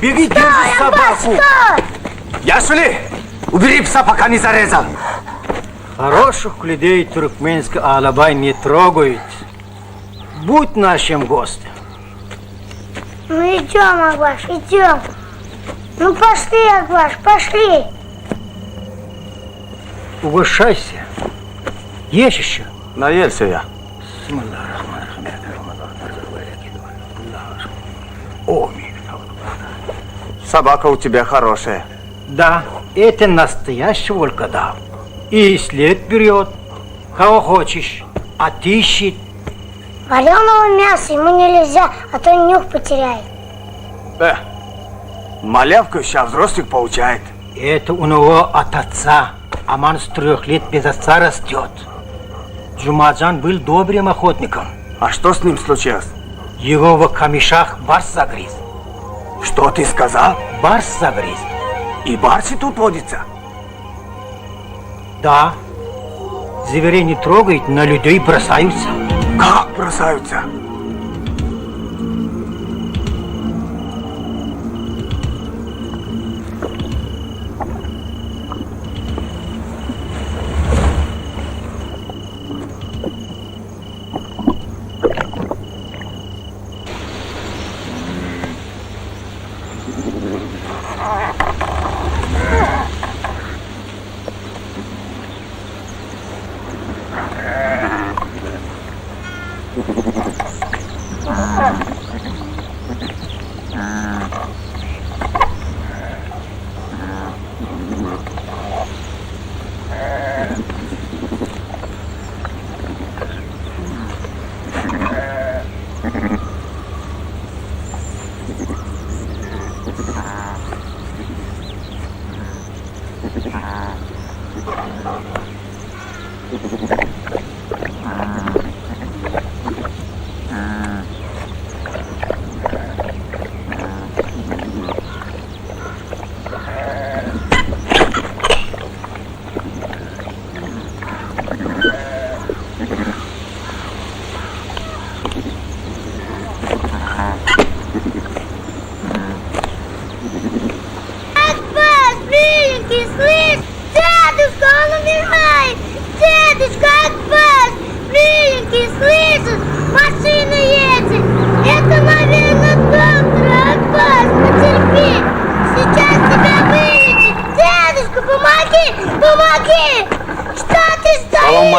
Беги, держи собаку. Яшули, убери пса, пока не зарезал. Хороших людей туркменский алабай не трогает. Будь нашим гостем. Ну идем, Аглаш, идем. Ну пошли, Аглаш, пошли. Угощайся. Есть еще? Наелся я. Собака у тебя хорошая. Да, это настоящий волкодав. И след берет, кого хочешь, отыщет. Вареного мяса ему нельзя, а то нюх потеряет. Малявку сейчас взрослых получает. Это у него от отца. Аман с 3 лет без отца растет. Джумаджан был добрым охотником. А что с ним случилось? Его в камешах барс загрыз. Что ты сказал? Барс загрыз. И барсы тут водятся? Да. Зверей не трогают, на людей бросаются. Как бросаются?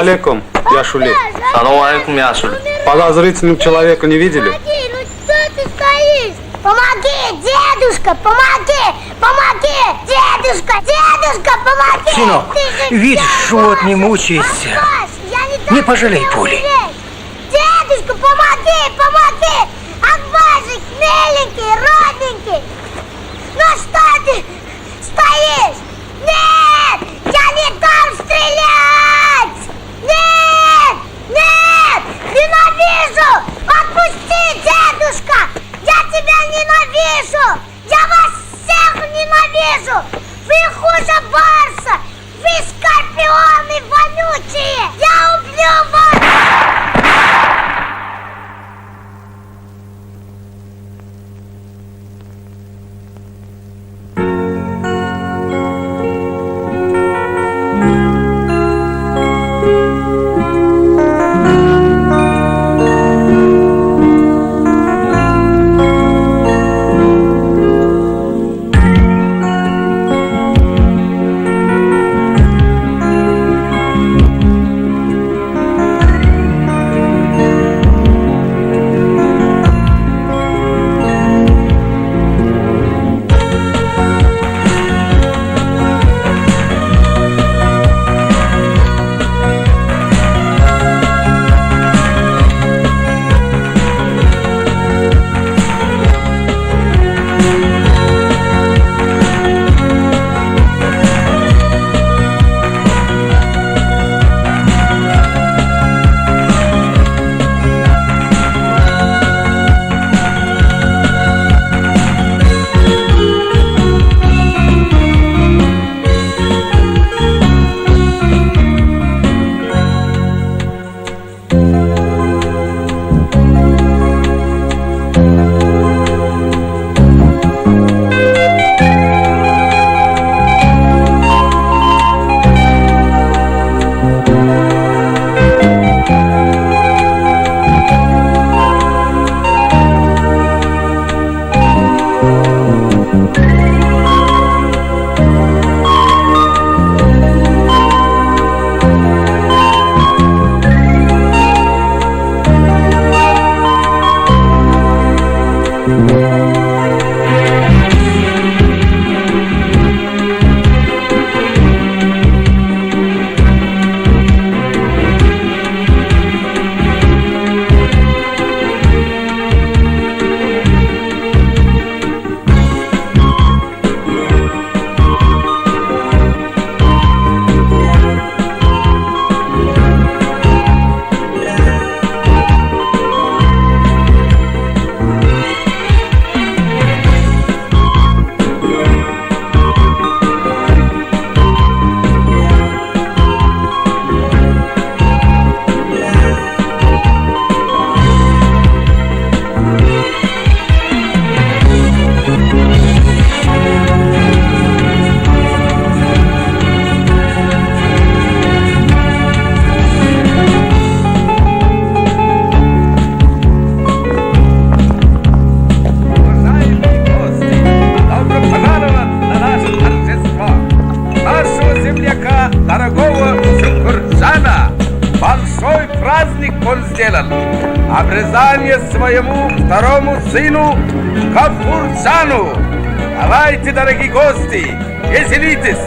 Алейкум, Яшули. Салам алейкум, Яшули. Подозрительным человека не видели? Помоги, ну что ты стоишь? Помоги, дедушка, помоги! Помоги, дедушка, дедушка, помоги! Сынок, видишь, животное мучается. Не пожалей пули. Дедушка, помоги, помоги! Акбашик, миленький, родненький! Ну что ты стоишь? Нет! Я не дам стрелять! Нет! Нет! Ненавижу! Отпусти, дедушка! Я тебя ненавижу! Я вас всех ненавижу! Вы хуже барса! Вы скорпионы вонючие! Я убью вас! он сделал. Обрезание своему второму сыну Кафурцану. Давайте, дорогие гости, веселитесь.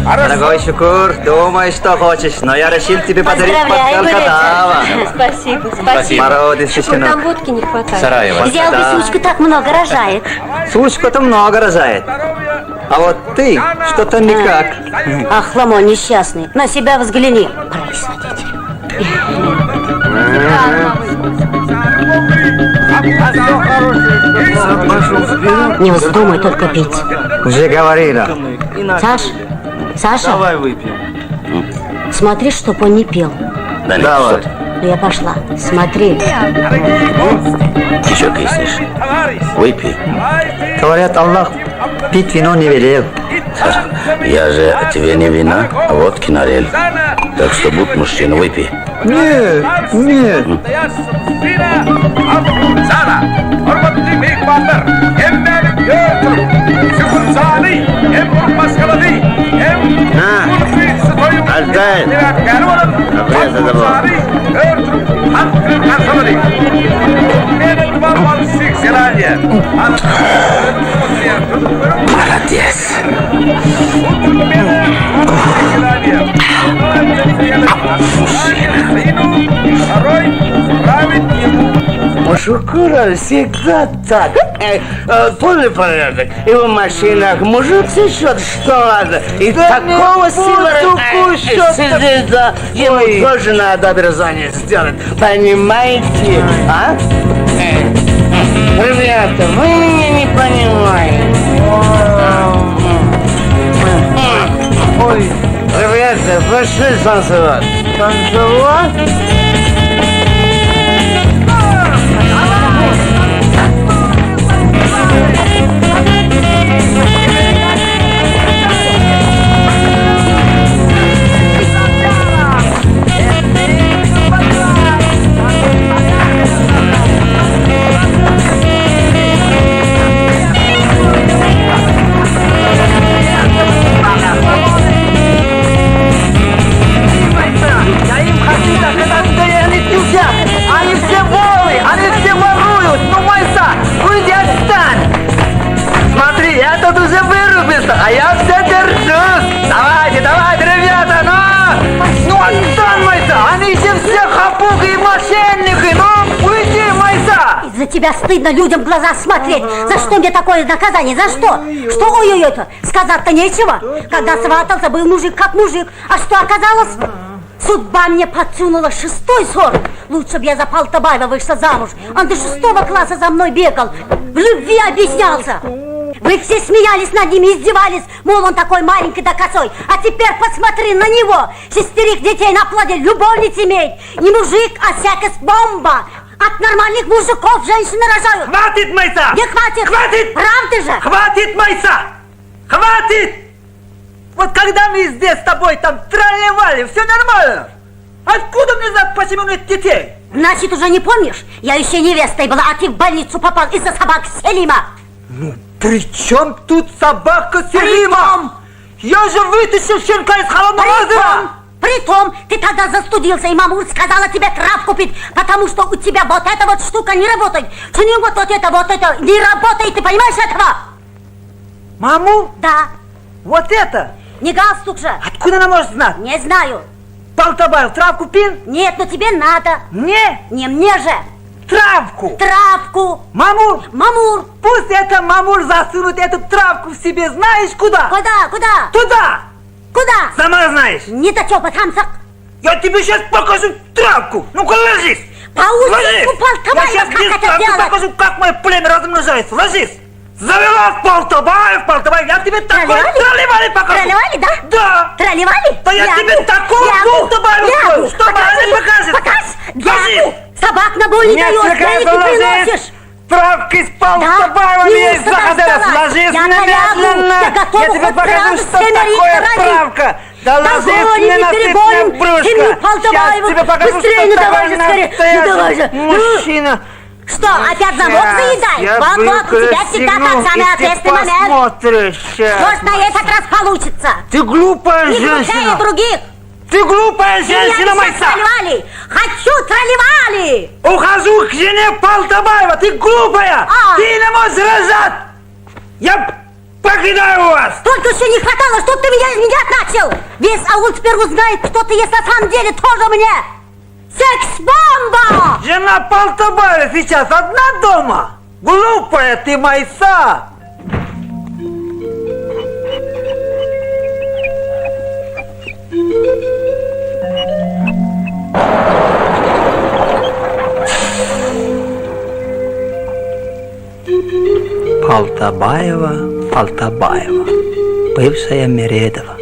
Дорогой Шукур, думай, что хочешь, но я решил тебе подарить Поздравляю, Паскалкадава. Спасибо, спасибо. Мороды Шукур, священок. нам водки не хватает. Сараево. Взял бы Да. сучку, так много рожает. Сучка-то много рожает. А вот ты что-то никак. Ах, Ламон несчастный, на себя взгляни. Присадите. Не вздумай только пить. Уже говорила. Саша, Давай выпьем. смотри, чтоб он не пел. Давай. Ну я пошла. Смотри. Ты что киснешь? Выпей. Говорят, Аллах пить вино не велел. Я же тебе не вина, а водки налил. Так что будь мужчина, выпей. Нет, нет. Молодец. У Шукура всегда так. Полный порядок. И в машинах мужик сечет, что надо. И такого сидит, да. Ему тоже надо обрезание сделать. Понимаете, а? Ребята, вы меня не понимаете. Ой, ребята, пошли танцевать. Танцевать? Они все воры, они все воруют. Ну, Майса, уйди, отстань. Смотри, я тут уже вырубился, а я все держусь. Давайте, давайте, ребята, ну отстань, Майса, они же все хапуги и мошенники. Ну, уйди, Майса. За тебя стыдно людям в глаза смотреть. За что мне такое наказание? За что? Что ой-ой-ой-то? Сказать-то нечего. Когда сватался, был мужик как мужик. А что оказалось? Судьба мне подсунула 6-й сорт. Лучше б я за Полтобаева вышла замуж. Он до 6-го класса за мной бегал. В любви объяснялся. Вы все смеялись над ним, издевались. Мол, он такой маленький да косой. А теперь посмотри на него. 6 детей на плоде, любовниц имеет. Не мужик, а всякая бомба. От нормальных мужиков женщины рожают. Хватит, Майса! Не хватит! Хватит! Правда же? Хватит, Майса! Хватит! Вот когда мы здесь с тобой там тролливали, все нормально. Откуда мне знать, почему нет детей? Значит, уже не помнишь? Я еще невестой была, а ты в больницу попал из-за собак Селима. Ну, при чем тут собака Селима? Я же вытащил щенка из холодного озера. Притом, ты тогда застудился, и мамуль сказала тебе трав купить, потому что у тебя вот эта вот штука не работает. Что не вот это не работает, ты понимаешь этого? Маму? Да. Вот это? Не галстук же. Откуда она может знать? Не знаю. Полтобаев травку пил? Нет, но тебе надо. Мне? Не мне же. Травку. Травку. Мамур? Мамур. Пусть это мамур засунут эту травку в себе, знаешь куда? Куда? Туда! Куда? Сама знаешь. Не дотёпа тамсак. Я тебе сейчас покажу травку. Ну-ка ложись. Паузу Полтобаева, Я сейчас как это быстро делать? покажу, как мое племя размножается. Ложись. Завелась Полтобаев, я тебе такой тролливали покажу. Тролливали, да? Да. Тролливали? Да я тебе такой Полтобаев устрою, что она не покажет. Покажь! Собак на бой не даешь, грани ты приносишь! Травка из Полтобаева мне из захотелось. Ложись немедленно. Я готова тебе хоть покажу, траву что семерых такое родить. травка. Да ложись Догоним мне и на перегоним. сытное брюшко. Ты мне Полтобаеву. Сейчас тебе покажу, Быстрее, что ну давай такое же скорее. Ну давай же. мужчина. Что, опять замок заедай? Я Вот, у тебя всегда так самый ответственный момент. посмотришь сейчас. Может, на этот раз получится. Ты глупая Не глупее женщина. других. Ты глупая Меня женщина, еще Майса! тролливали! Хочу тролливали! Ухожу к жене Полтобаева, ты глупая! А. Ты не можешь рожать! Я покидаю вас! Только еще не хватало, чтоб ты меня изменять начал! Весь аул теперь узнает, кто ты есть на самом деле, тоже мне! Секс-бомба! Жена Полтобаева сейчас одна дома! Глупая ты, Майса! Полтобаева, бывшая Мередова,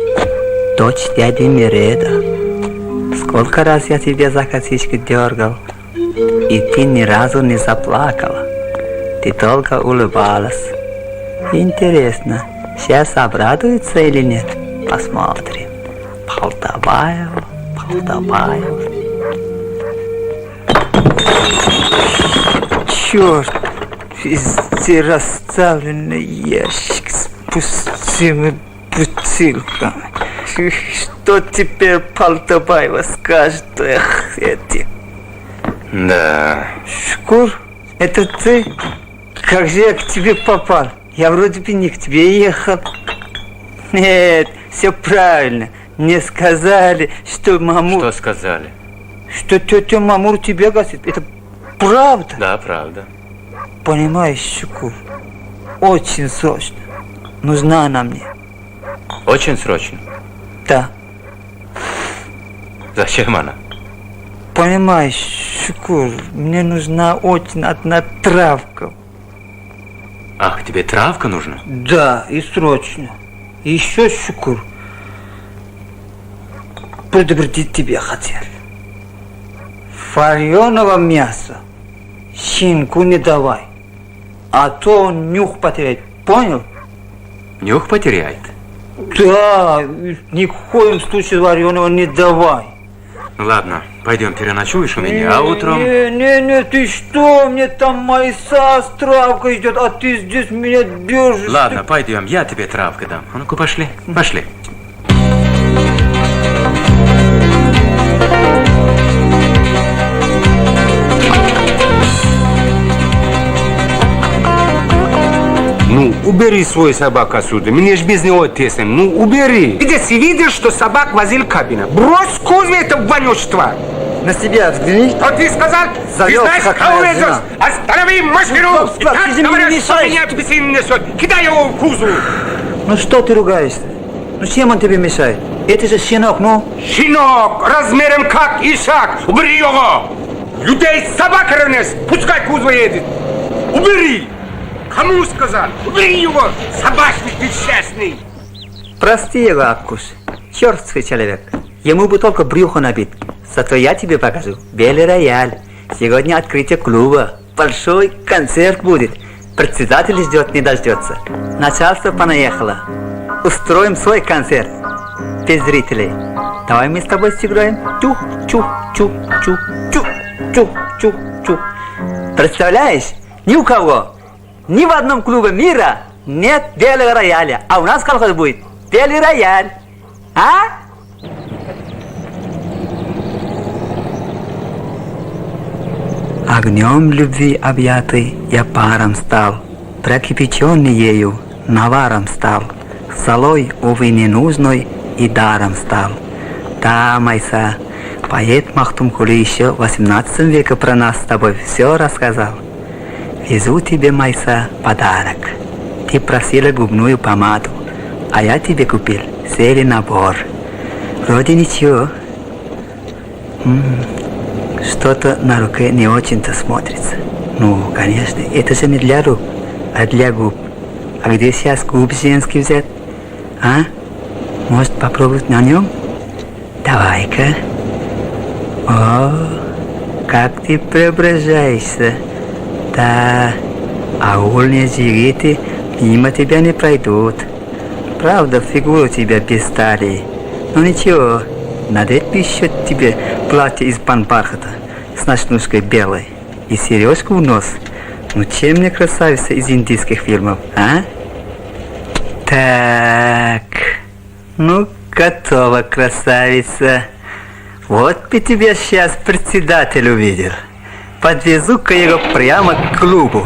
дочь дяди Мереда. Сколько раз я тебя за косички дергал, и ты ни разу не заплакала. Ты только улыбалась. Интересно, сейчас обрадуется или нет? Посмотрим. Полтобаева. Черт! Везде расставлены ящик с пустыми бутылками. Что теперь Полтобаева скажет? Эх, эти. Да. Шкур, это ты? Как же я к тебе попал? Я вроде бы не к тебе ехал. Нет, все правильно. Мне сказали, что Мамур... Что сказали? Что тетя Мамур тебя гасит. Это правда? Да, правда. Понимаешь, Шкур, очень срочно. Нужна она мне. Очень срочно. Да. Зачем она? Понимаешь, Шкур, мне нужна очень одна травка. Ах, тебе травка нужна? Да, и срочно. И еще, Шкур, предупредить тебя хотел. Вареного мяса щенку не давай, а то он нюх потеряет, понял? Нюх потеряет. Да, ни в коем случае вареного не давай. Ладно, пойдем переночуешь у меня, а утром... Не, ты что? Мне там Майса с травкой идет, а ты здесь меня держишь. Ладно, пойдем, я тебе травкой дам. А ну-ка, пошли. Ну, убери свою собаку отсюда. Мне ж без него тесно. Ну, убери. Где ты видишь, что собак возил кабина? Брось Кузьме это вонючество. На себя взгляни. Что ты сказал? Завел, ты знаешь, как кого моя везешь? жена. Останови машину! Стоп, И так ты же мне говорят, что мешаешь. меня апельсин несет. Кидай его в кузов. Ну что ты ругаешься? Ну чем он тебе мешает? Это же щенок, ну. Щенок размером как ишак. Убери его. Людей с собакой равнясь. Пускай кузов едет. Убери. Кому сказал? Убери его. Собачник несчастный. Прости его, Аккуш. Черствый человек. Ему бы только брюхо набит. Зато я тебе покажу. Белый рояль. Сегодня открытие клуба. Большой концерт будет. Председатель ждет, не дождется. Начальство понаехало. Устроим свой концерт. Без зрителей. Давай мы с тобой сыграем. Чу-чу-чу-чу-чу-чу-чу. Представляешь? Ни у кого, ни в одном клубе мира нет белого рояля. А у нас колхоз будет белый рояль. А? Огнем любви объятый я паром стал, прокипяченный ею наваром стал, солой, увы, ненужной и даром стал. Да, Майса, поэт Махтумкули еще в 18 веке про нас с тобой все рассказал. Везу тебе, Майса, подарок. Ты просила губную помаду, а я тебе купил серый набор. Вроде ничего. Что-то на руке не очень-то смотрится. Ну, конечно, это же не для рук, а для губ. А где сейчас губ женский взять? А? Может попробовать на нем? Давай-ка. О, как ты преображаешься. Да, аульные жириты мимо тебя не пройдут. Правда, фигура у тебя без стали. Но ничего, надеть бы еще тебе платье из панбархата с ночнушкой белой и сережку в нос. Ну чем мне красавица из индийских фильмов, а? Так, ну готова, красавица. Вот бы тебя сейчас председатель увидел. Подвезу-ка его прямо к клубу.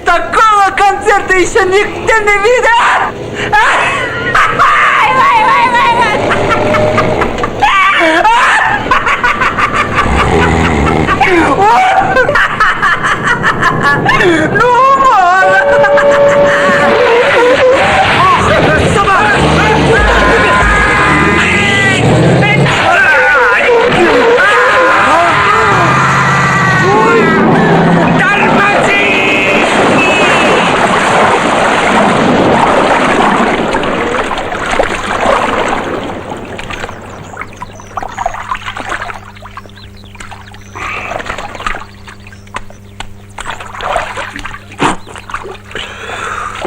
Такого концерта еще никто не видел!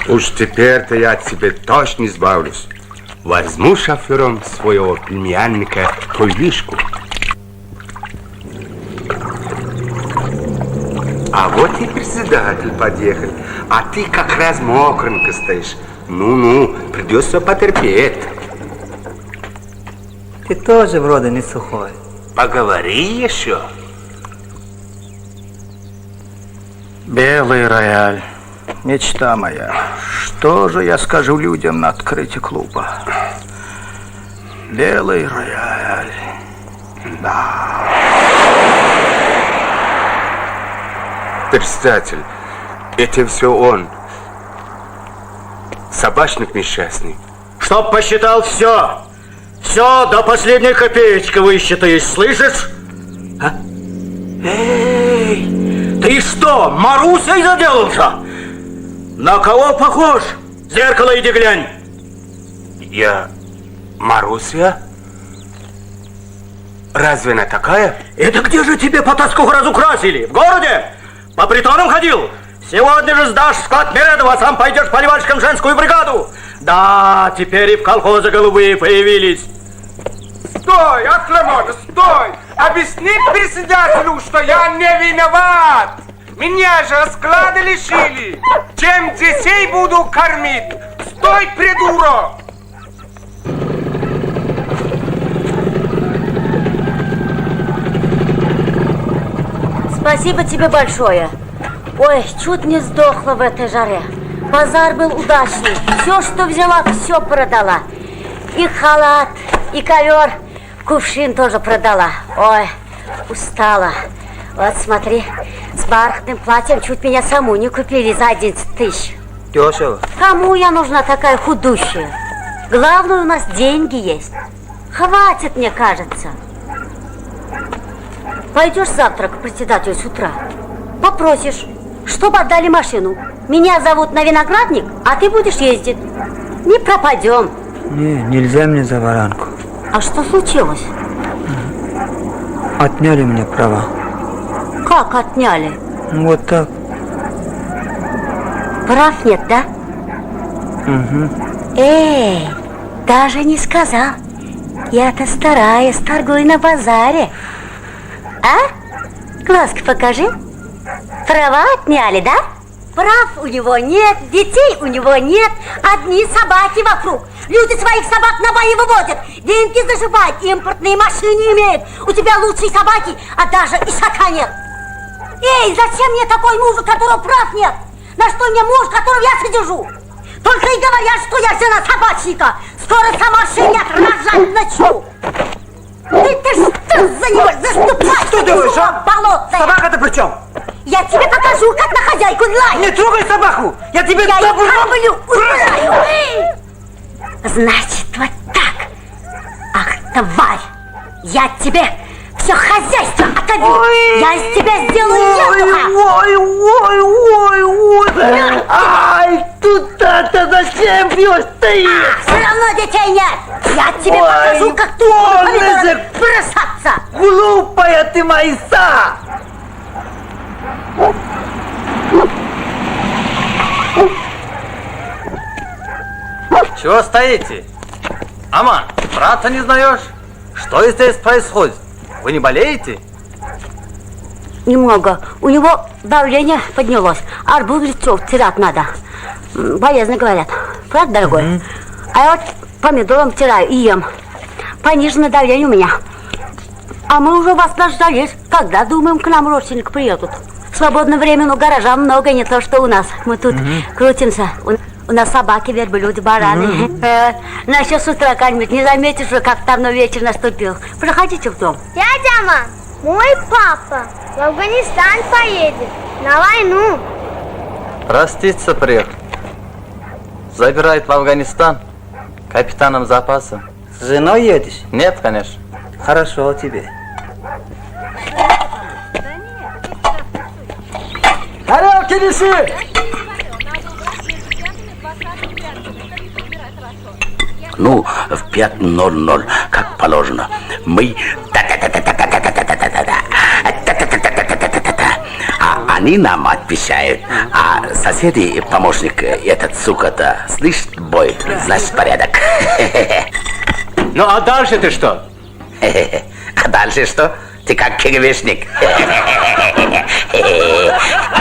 Уж теперь-то я от тебя точно избавлюсь. Возьму шофером своего племянника Тойлишку. А вот и председатель подъехал, а ты как раз мокренько стоишь. Ну-ну, придется потерпеть. Ты тоже вроде не сухой. Поговори еще. Белый рояль. Мечта моя. Что же я скажу людям на открытии клуба? Белый рояль. Да. Председатель, это все он. Собачник несчастный. Чтоб посчитал все. Все до последней копеечки высчитаешь, слышишь? А? Эй, ты что, Марусей заделался? На кого похож? В зеркало иди глянь. Я Маруся? Разве она такая? Это где же тебе потаску разукрасили? В городе? По притонам ходил? Сегодня же сдашь склад Мередова, а сам пойдешь поливальщиком в женскую бригаду. Да, теперь и в колхозе голубые появились. Стой, Ахламон, стой! Объясни председателю, что я не виноват! Меня же склада лишили! Чем детей буду кормить? Стой, придурок! Спасибо тебе большое. Ой, чуть не сдохла в этой жаре. Базар был удачный. Все, что взяла, все продала. И халат, и ковер, кувшин тоже продала. Ой, устала. Вот смотри, с бархатным платьем чуть меня саму не купили за 11 тысяч. Дешево. Кому я нужна такая худущая? Главное, у нас деньги есть. Хватит, мне кажется. Пойдешь завтра к председателю с утра, попросишь, чтобы отдали машину. Меня зовут на Виноградник, а ты будешь ездить. Не пропадем. Не, нельзя мне за варанку. А что случилось? Отняли мне права. Как отняли? Вот так. Прав нет, да? Угу. Эй, даже не сказал. Я-то стараюсь, торгую на базаре. А? Глазки покажи. Права отняли, да? Прав у него нет, детей у него нет. Одни собаки вокруг. Люди своих собак на бои выводят, деньги заживают, импортные машины имеют. У тебя лучшие собаки, а даже ишака нет. Эй, зачем мне такой муж, у которого прав нет? На что мне муж, которого я содержу? Только и говорят, что я жена собачника. Скоро сама шеят, рожать начну. Ты что за него заступаешь? Что делаешь, а? Болотное. Собака-то при чем? Я тебе покажу, как на хозяйку лаять. Не трогай собаку! Я тебе... Я их кормлю, убираю. Значит, вот так. Ах, тварь! Я тебе все хозяйство отобью. Я из тебя сделаю ежуха. Ай, туда-то зачем бьешь ты? Все равно детей нет. Я тебе покажу, как ты будешь бросаться. Глупая ты Майса! Чего стоите? Аман, брата не знаешь? Что здесь происходит? Вы не болеете? немного. У него давление поднялось. Арбуз лицо втирать надо. Полезно, говорят. Правда, дорогой? А я вот помидором втираю и ем. Пониженное давление у меня. А мы уже вас дождались. Когда, думаем, к нам родственники приедут? Свободное время, но гаража много, не то, что у нас. Мы тут крутимся. У нас собаки, верблюды, бараны. Насчет с утра как-нибудь не заметишь, как давно вечер наступил. Проходите в дом. Дядя Ма, мой папа в Афганистан поедет на войну. Проститься приехал. Забирает в Афганистан капитаном запаса. С женой едешь? Нет, конечно. Хорошо тебе. Тарелки неси! Ну, в 5:00, как положено, мы... А они нам отвечают. А соседи, помощник, этот сука-то, слышит бой, значит порядок. Ну а дальше ты что? А дальше что? Ты как КГБшник.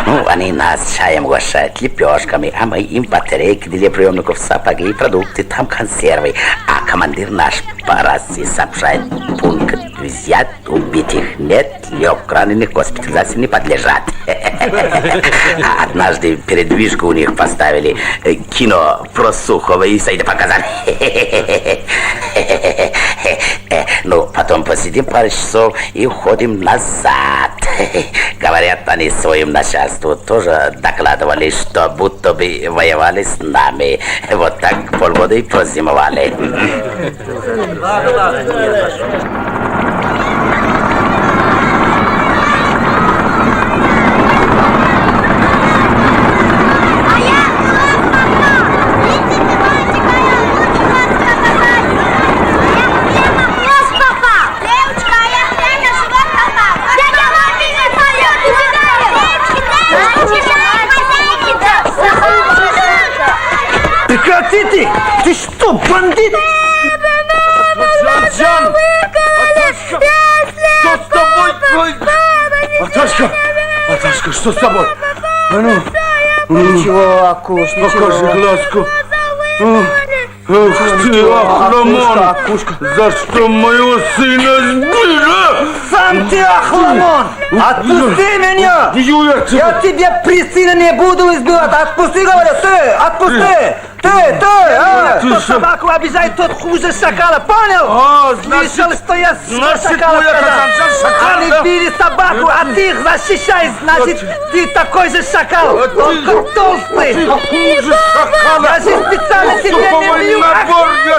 Ну, они нас чаем угощают, лепешками, а мы им батарейки для приемников, сапоги, продукты, там консервы. А командир наш по рации сообщает: пункт взят, убитых нет, лег раненых госпитализации не подлежат. А однажды передвижку у них поставили кино про Сухова и Саида показали. Ну, потом посидим пару часов и уходим назад. Говорят, они своим начальству тоже докладывали, что будто бы воевали с нами. Вот так полгода и прозимовали. Прекрати ты! Ты что, бандит? Джан! Аташка! Что с тобой? Аташка, что с тобой? А ну! Ничего, Акуш, Покажи ничего. глазку. Ах ты, Ахламон! За что моего сына сбили? Сам ты, Ахламон! Отпусти меня! Я тебя присильно не буду избивать! Отпусти, говорю! Ты! Отпусти! Ты! Кто собаку обижает, тот хуже шакала, понял? Слышал, что я шакала сказал? Они били собаку, а ты их защищаешь, значит, ты такой же шакал, только толстый! Я же специально тебя не бью,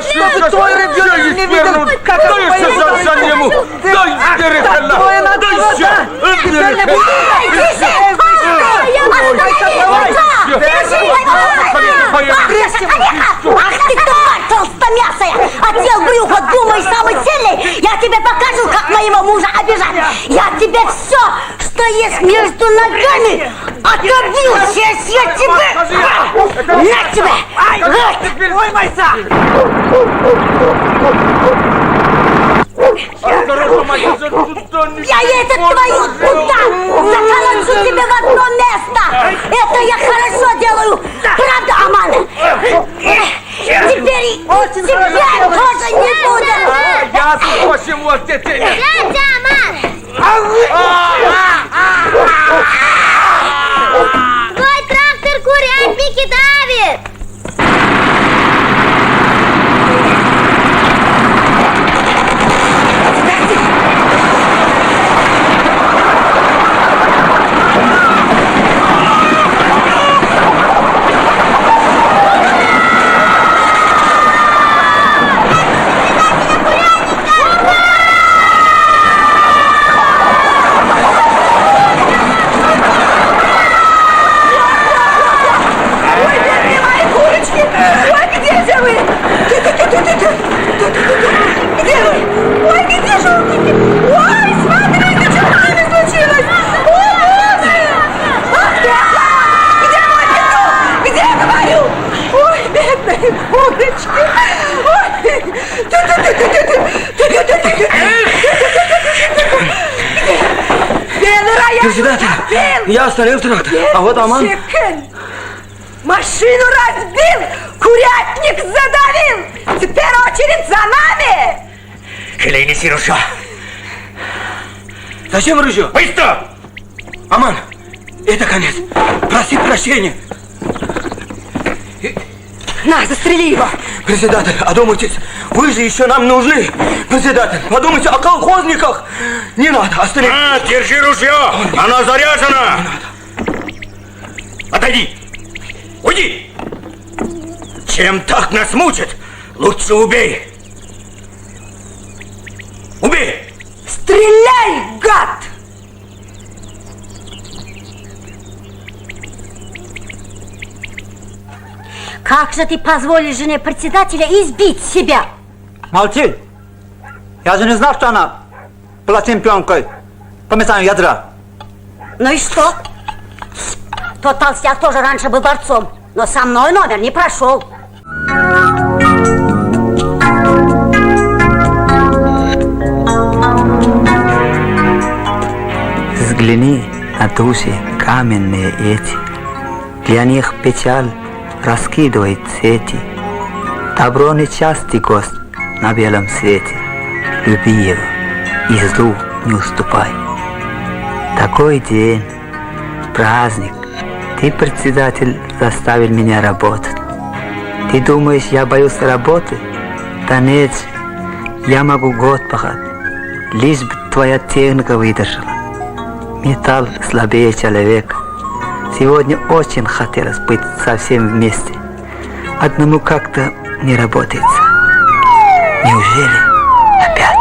чтобы твой ребенок не видел, как я поеду. Так твое надо, теперь не будет. Ах ты тварь толстомясая! Отдел брюха, думаешь, самый сильный? Я тебе покажу, как моего мужа обижать! Я тебе все, что есть между ногами, отобью! Сейчас я тебе... На тебе! Ой, майца! Я это твою туда заколочу тебе в одно место! Это я хорошо делаю! Правда, Аман? Теперь тебя тоже не будет! Я спросим вот это! Дядя Ма! Твой трактор курятники давит! Председатель, я остановил трактор, а вот Аман... Машину разбил, курятник задавил. Теперь очередь за нами. Хелей, неси ружье. Зачем ружье? Быстро! Аман, это конец. Проси прощения. На, застрели его. Председатель, одумайтесь. Вы же еще нам нужны. Председатель, подумайте о колхозниках. Не надо, остановись. Держи ружье! Оно заряжено! Отойди! Уйди! Чем так нас мучат? Лучше убей! Убей! Стреляй, гад! Как же ты позволишь жене председателя избить себя? Молчи. Я же не знал, что она была чемпионкой по метанию ядра. Ну и что? Тот толстяк тоже раньше был борцом, но со мной номер не прошел. Взгляни на души каменные эти, для них печаль раскидывает сети. Добро нечастый гость на белом свете, люби его и злу не уступай. Такой день, праздник, ты, председатель, заставил меня работать. Ты думаешь, я боюсь работы? Да нет, я могу год пахать, лишь бы твоя техника выдержала. Металл слабее человека. Сегодня очень хотелось быть совсем вместе. Одному как-то не работается. Неужели опять?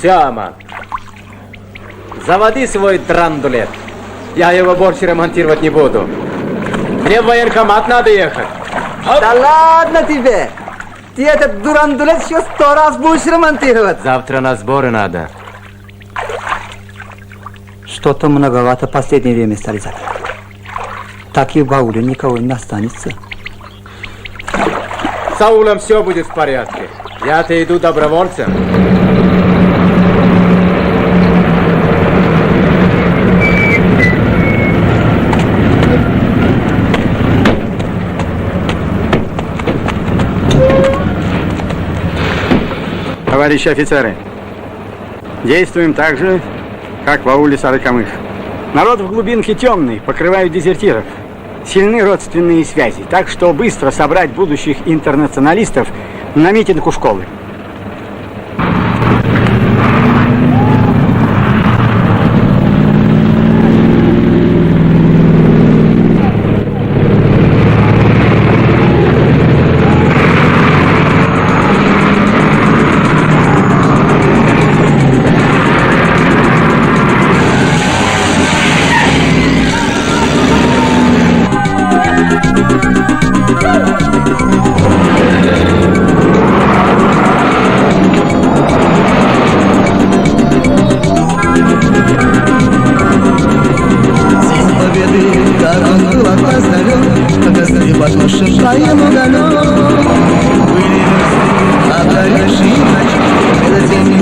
Все, Аман. Заводи свой драндулет. Я его больше ремонтировать не буду. Мне в военкомат надо ехать. Да ладно тебе. Ты этот дурандулет еще 100 раз будешь ремонтировать. Завтра на сборы надо. Что-то многовато в последнее время стали закрыть. Так и в бауле никого не останется. С аулом все будет в порядке. Я-то иду добровольцем. Товарищи офицеры, действуем так же, как в ауле Сарыкамых. Народ в глубинке темный, покрывают дезертиров. Сильны родственные связи, так что быстро собрать будущих интернационалистов на митинг у школы.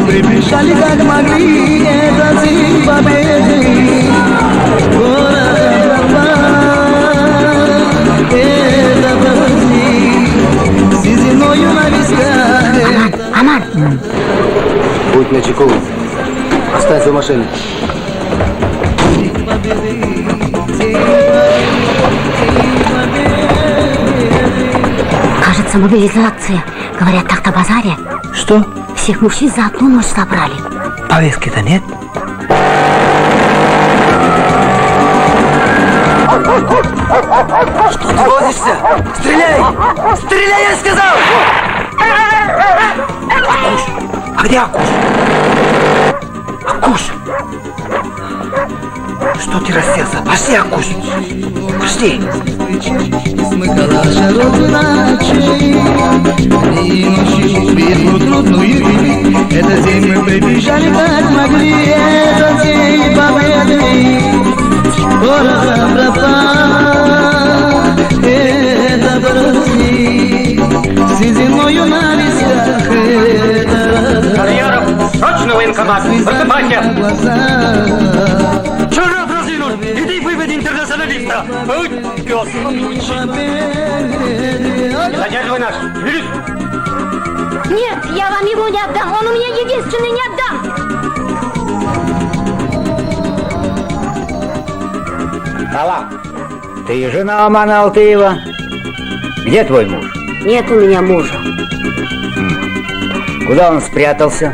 Приближали как могли этот день победы. машины. Кажется, мобилизация. Говорят, так на базаре. Что? Всех мужчин за одну ночь собрали. Повестки-то нет? Что ты возишься? Стреляй! Стреляй, я сказал! Акуш! А где Акуш? Акуш! Что ты расселся? Пошли, Акуш! Пошли! Это зимы побежали как могли, это день победы. Город пропал, это грустный, с зимою на висках. Карьеров, срочно военкомат, высыпайте! Чего рот разинул? Иди выведи интернационалиста! Будь пес! Задерживай нас! Велись! Нет, я вам его не отдам. Он у меня единственный, не отдам. Алла, ты жена Амана Алтыева? Где твой муж? Нет у меня мужа. Куда он спрятался?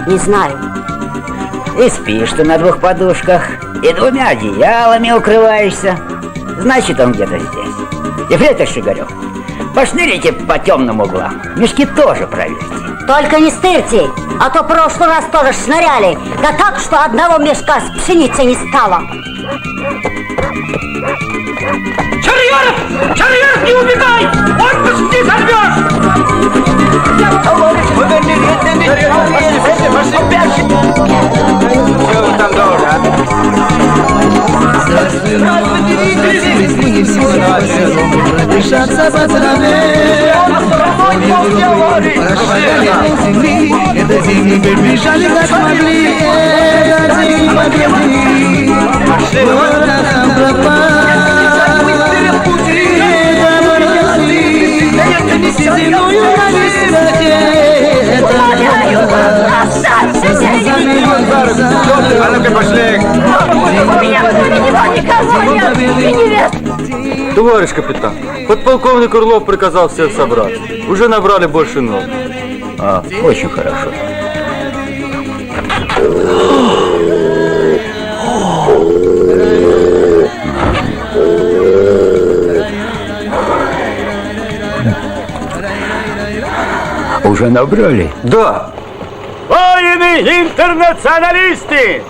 Не знаю. И спишь ты на двух подушках, и двумя одеялами укрываешься. Значит, он где-то здесь. Ефрейтор Шигарев, пошнырите по темным углам. Мешки тоже проверьте. Только не стырьте, а то в прошлый раз тоже шныряли. Да так, что одного мешка с пшеницей не стало. Чарьеров! Чарьеров, не убегай! Отпуск не сорвешь! Все вы там долго, а? Мы не все продышаться по траве. Это зимы побежали как могли, это день победы. Город пропал. А ну-ка пошли! Товарищ капитан, подполковник Орлов приказал всех собрать. Уже набрали больше ног. А, очень хорошо. Уже набрали? Да. Воины интернационалисты!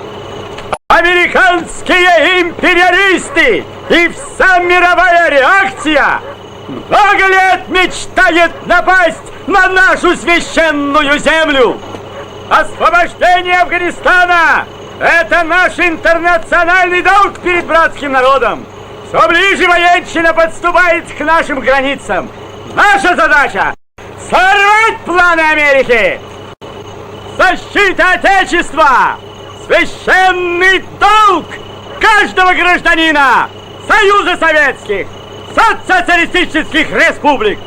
Американские империалисты! И вся мировая реакция много лет мечтает напасть на нашу священную землю! Освобождение Афганистана – это наш интернациональный долг перед братским народом! Все ближе военщина подступает к нашим границам! Наша задача – сорвать планы Америки! Защита Отечества! Священный долг каждого гражданина Союза Советских, социалистических республик!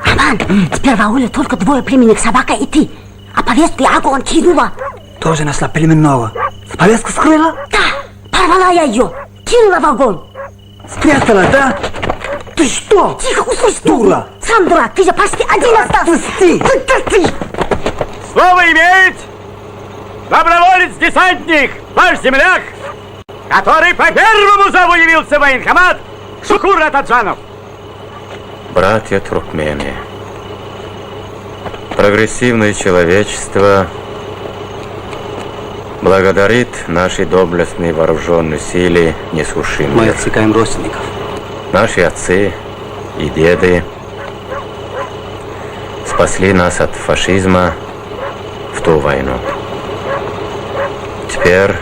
Роман, теперь в ауле только двое племенных, собака и ты. А повестку я огонь кинула. Тоже нашла племенного. Повестку скрыла? Да, порвала я ее, кинула в огонь. Спрятала, да? Ты что? Тихо, услышь, дура! Сам дурак, ты же почти один остался. Отпусти! Слово имеет доброволец-десантник, ваш земляк, который по первому зову явился в военкомат, Шукур Атаджанов. Братья туркмены, прогрессивное человечество благодарит нашей доблестной вооруженной силе несушимых. Мы отсекаем родственников. Наши отцы и деды спасли нас от фашизма в ту войну. Теперь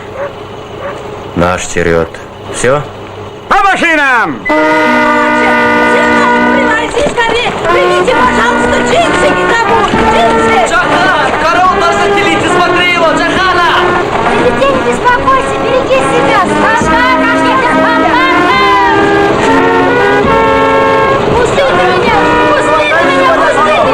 наш черед. Все? По машинам! Приводите скорее! Примите, пожалуйста, джинсы, не забудь! Джинсы! Джахана! Корол на сателлите, смотри его! Джахана! Ты не беспокойся, береги себя. Сашка, каждый Пусти ты меня! Пусти ты меня! Пусти ты!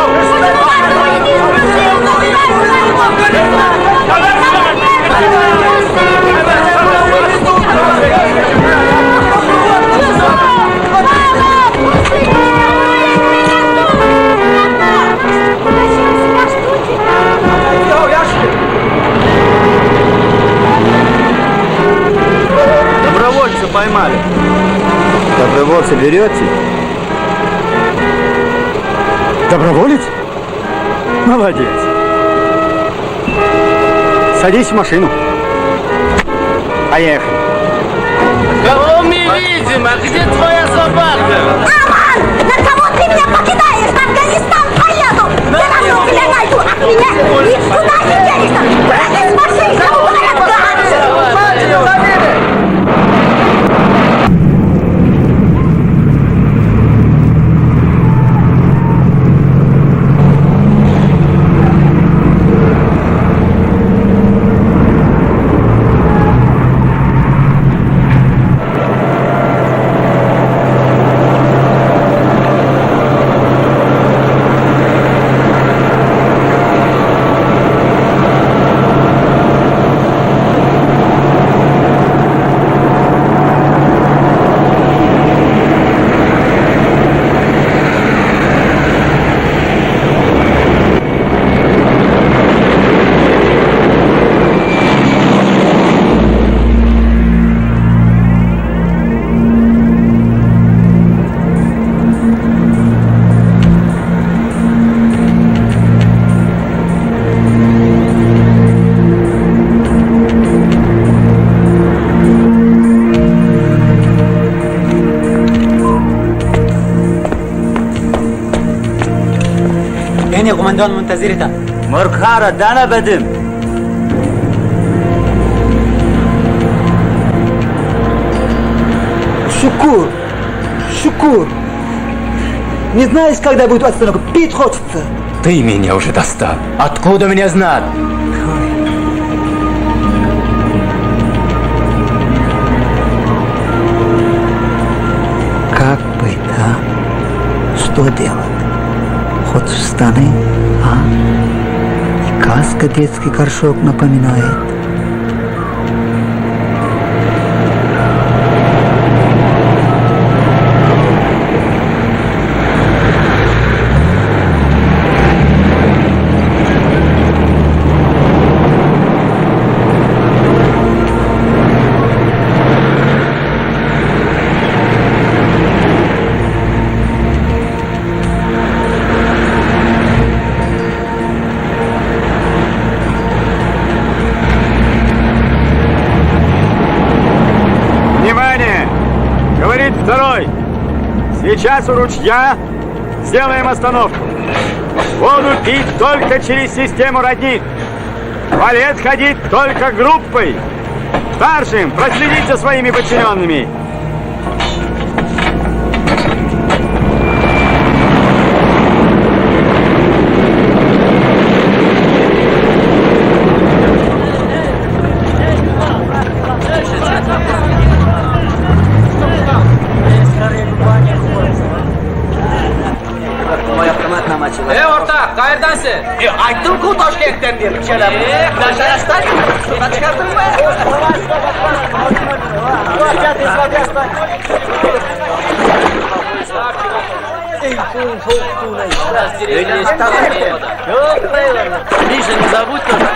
Поймали. Добровольца берете? Доброволец? Молодец. Садись в машину. Поехали. Кого мы видим? А где твоя собака? Аман! На кого ты меня покидаешь? В Афганистан поеду! Я равно тебя найду! От меня никуда не денешься! Прыгай с машины! Кому говорят, أنا قمندان منتظرتم. مرخارا دانا بدم. Шукур. Не знаешь, когда будет остановка? Пить хочется. Ты меня уже достал. Откуда меня знать? Как быть, а? Что делать? Хоть встаны, а? И каска детский горшок напоминает. Сейчас у ручья сделаем остановку. Воду пить только через систему родник. В туалет ходить только группой. Старшим проследить за своими подчиненными. Ortak, qayerdansiz? Aytdim-ku Toshkentdan beri kelam. Dasharashdan surat chiqardingmi? Миша, не забудь тоже.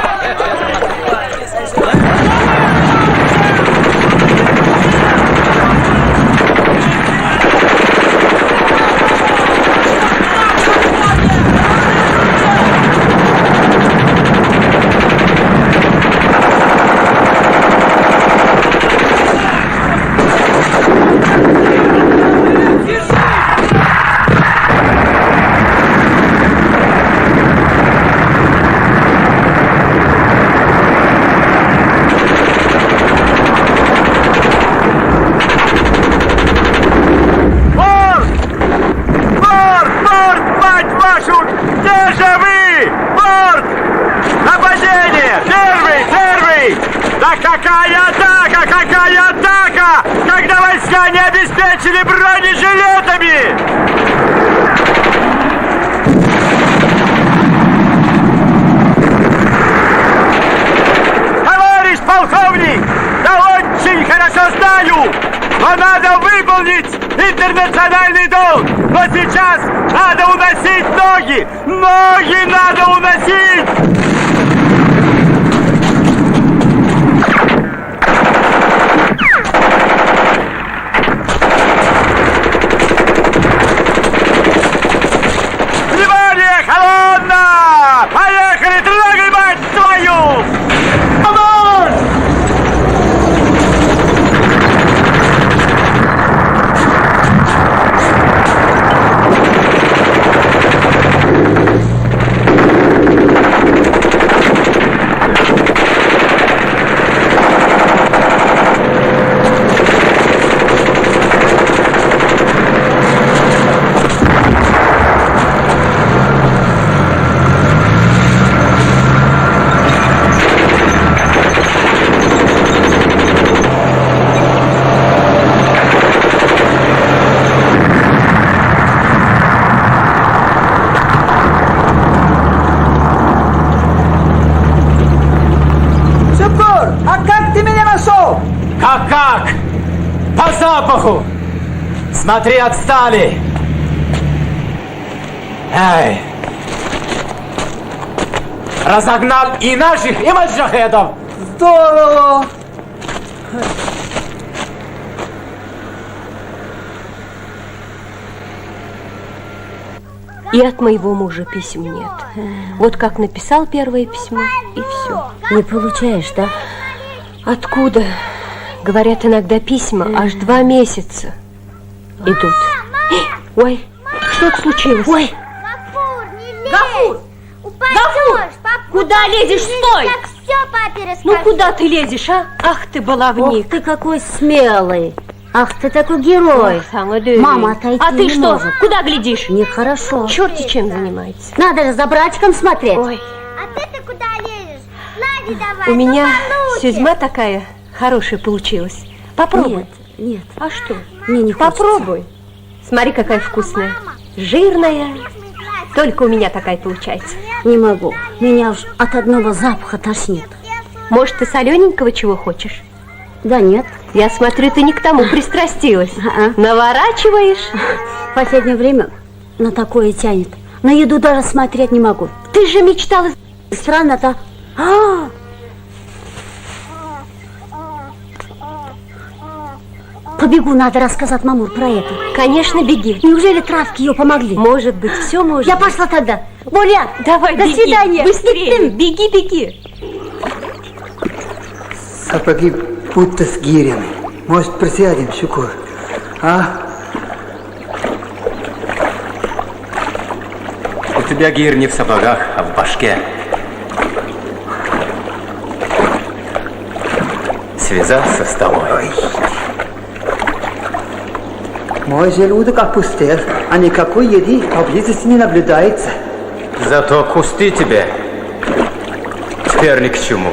Какая атака! Когда войска не обеспечили бронежилетами! Товарищ полковник! Да очень хорошо знаю! Но надо выполнить интернациональный долг! Но сейчас надо уносить ноги! Ноги надо уносить! По запаху! Смотри, отстали! Эй! Разогнал и наших, и маджахедов! Здорово! И от моего мужа писем нет. Вот как написал первое письмо, и все. Не получаешь, да? Откуда? Говорят, иногда письма аж 2 месяца идут. Ой, что-то случилось. Ой, Гафур! Упадешь, папа! Куда лезешь? Стой! Так все папе расскажи. Ну куда ты лезешь, а? Ах ты, баловник. Ох ты какой смелый. Ах ты такой герой. Мама отойти А ты не что? может. Куда глядишь? Нехорошо. Черти чем занимается. Надо же за братиком смотреть. Ой, А ты куда лезешь? Ладно, давай. у меня получше. сюзьма такая хорошая получилась. Попробуй. Нет, А что? мне не хочется. Попробуй. Смотри, какая вкусная. Жирная. Только у меня такая получается. Не могу. Меня уж от одного запаха тошнит. Может, ты солененького чего хочешь? Да нет. Я смотрю, ты не к тому пристрастилась. А-а. Наворачиваешь? В последнее время на такое тянет. На еду даже смотреть не могу. Ты же мечтала... Странно-то. Побегу, надо рассказать Мамур про это. Конечно, беги. Неужели травки ее помогли? Может быть, все может. Я пошла тогда. Боря, Давай, до беги. свидания. Быстрее. Беги, беги. Сапоги будто с гирями. Может, присядем, Шукур? А? У тебя гир не в сапогах, а в башке. Связаться с тобой. Мой желудок опустел, а никакой еды поблизости не наблюдается. Зато кусты тебе теперь ни к чему.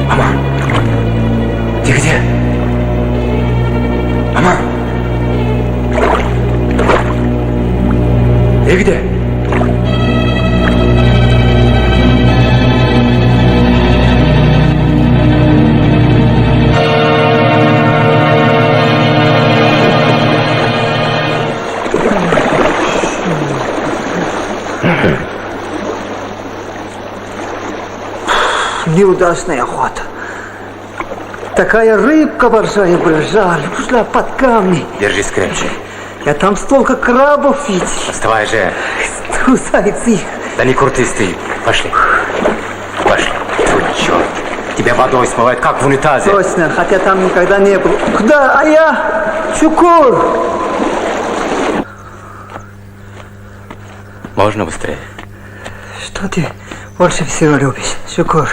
Мама! Ты где? Мама! Ты где? Неудачная охота. Такая рыбка большая была, жаль, ушла под камни. Держись крепче. Я там столько крабов видел. Вставай же. Кусается их. Да не крутись ты. Пошли. Пошли. Фу, черт. Тебя водой смывает, как в унитазе. Точно, хотя там никогда не был. Куда? А я? Шукур! Можно быстрее? Что ты больше всего любишь, Шукур?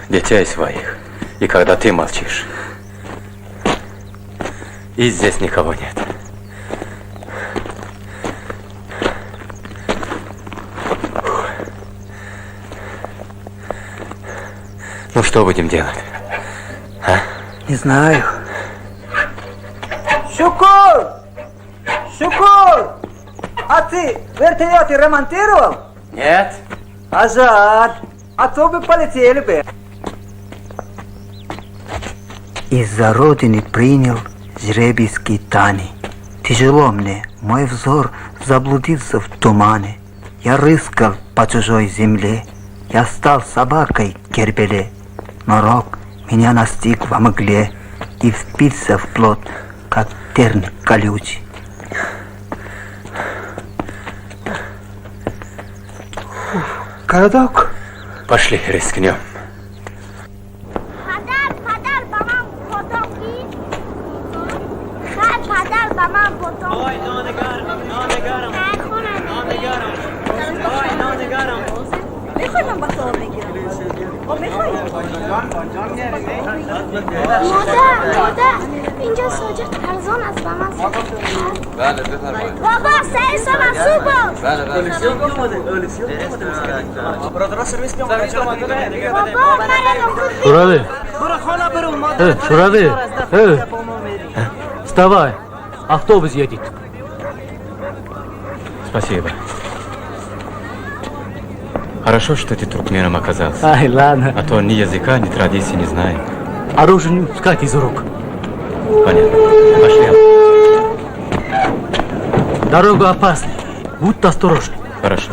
Детей своих. И когда ты молчишь. И здесь никого нет. Ну что будем делать? А? Не знаю. Шукур! Шукур! А ты вертолеты ремонтировал? Нет. А жаль. А то бы полетели бы. Из-за родины принял жребийский тани. Тяжело мне, мой взор заблудился в тумане. Я рыскал по чужой земле. Я стал собакой в Кербеле. Но рок меня настиг во мгле и впился в плот, как терник колючий. Городок? Пошли, рискнем. Падар, ба ман потоки. Падар, ба ман потоки. Ой, нонегарам. میخوای من با تو بگیرم میخوای مادر اینجا ساجد ارزان است با من بله بفرمایید. بابا سر سال سو باش بله بله. بابا من Şuradı. Şuradı. Вставай. Автобус едет. Спасибо. Хорошо, что ты туркменом оказался. Ай, ладно. А то ни языка, ни традиций не знаем. Оружие не пускать из рук. Понятно. Пошли. Дорога опасна. Будь осторожен. Хорошо.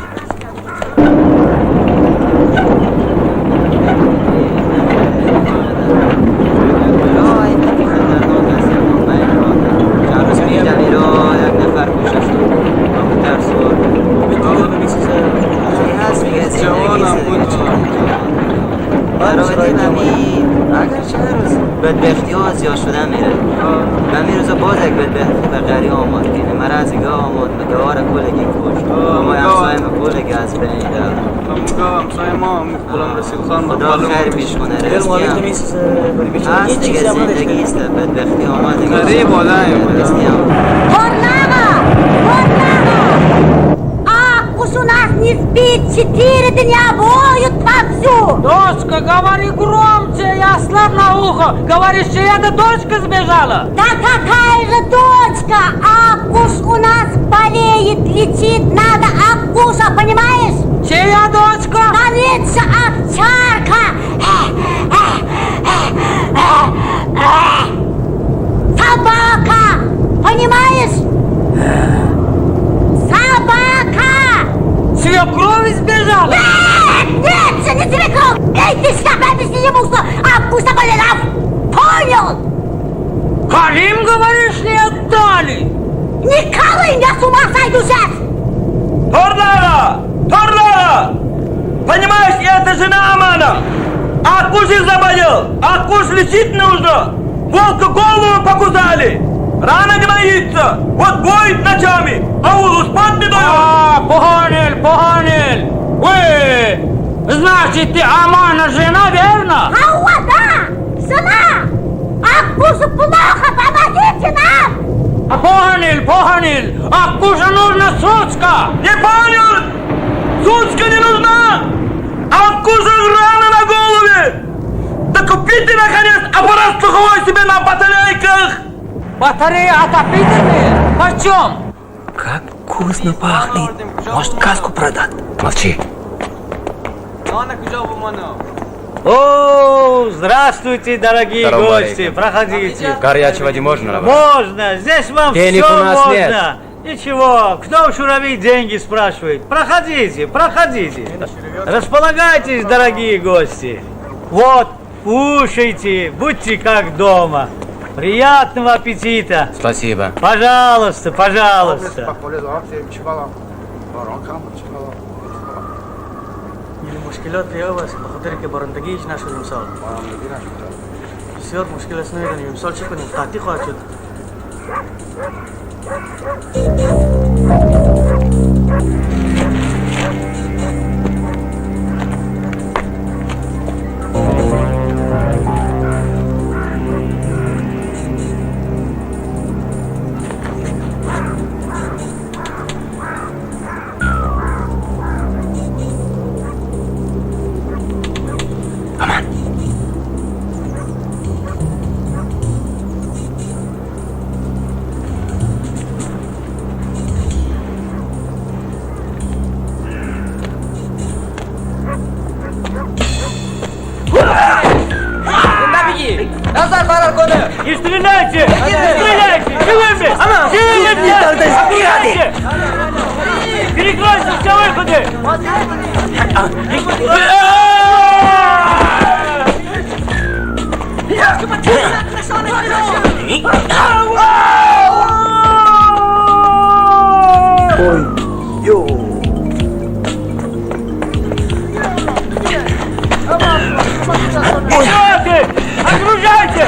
بدبختی ها زیاد شدن میره و میروزا باز یک بدبختی به غری آمد که مرض گاه آمد مگاه را کلگی کشت اما همسای کلگی از بین دارد خدا خیر پیش کنه رزقی هم هست دیگه زندگی است بدبختی آمد دیگه غریب آدم رزقی هم У нас не спит, 4 дня воют вовсю. Дочка, говори громче, я слаб на ухо. Говоришь, чья-то дочка сбежала? Да какая же дочка? Аккуш у нас болеет, лечить надо Аккуша, понимаешь? Чья дочка? Станица овчарка. Собака, понимаешь? Собака! Свекровь сбежала? Нет, все не свекровь! Эй, ты что, объясни ему, что Аккуша болела? Понял? Халим, говоришь, не отдали? Не колым, я с ума сойду сейчас! Торлара! Понимаешь, это жена Амана! Аккуш заболел! Аккуш лечить нужно! Волка голову покусали! Рана гноится! Вот боит ночами! Аулу спать не дает! Понял! Вы! Значит, ты Амана жена, верно? Ауа, да! Жена! Аккушу плохо, помогите нам! Понял! Аккуша нужна сучка! Не понял! Сучка не нужна! Аккуша рана на голове! Да купите, наконец, аппарат слуховой себе на батарейках! Батарея отопительная? Почем? Как вкусно пахнет. Может, каску продать? Молчи. О, здравствуйте, дорогие Здорово, гости. алейкум. Проходите. Горячей воды можно набрать? Можно. Здесь вам Денег все у нас можно. нет. Ничего, кто у Шурави деньги спрашивает? Проходите. Располагайтесь, дорогие гости. Вот, кушайте, будьте как дома. Приятного аппетита. Спасибо. Пожалуйста. مشکلات پیدا است به خاطر که بارندگی هیچ نشد امسال بسیار مشکل است نمیدونیم امسال چه کنیم قحطی خواهد شد Назад, бараконы! Не стреляйте! Живыми! Живыми! Перекройте все выходы! Отгружайте!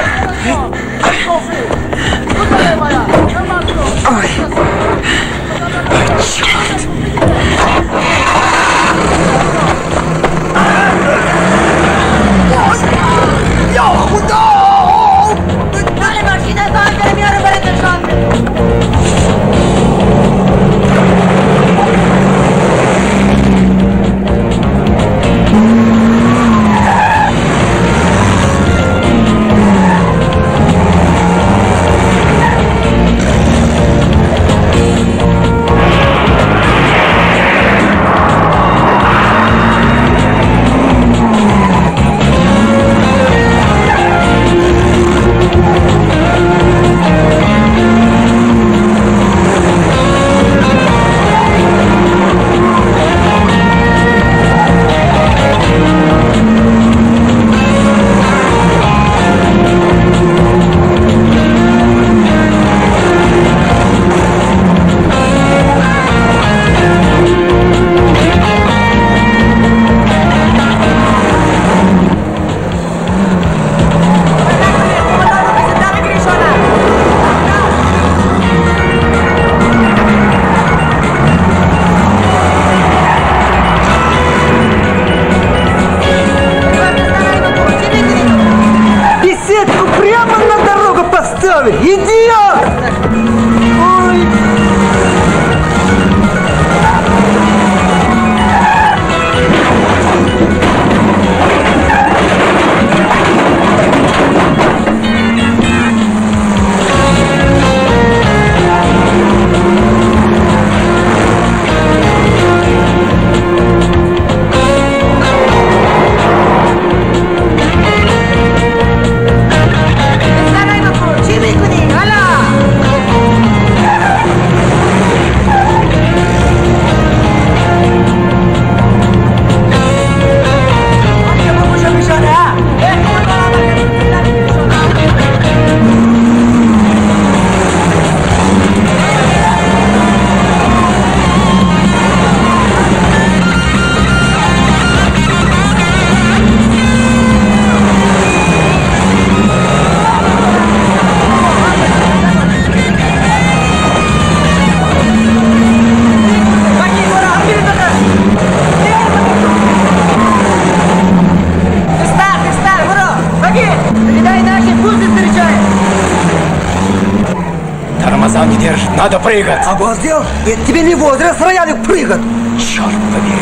научился прыгать. Обалдел? Это тебе не возраст роялик прыгать. Черт побери.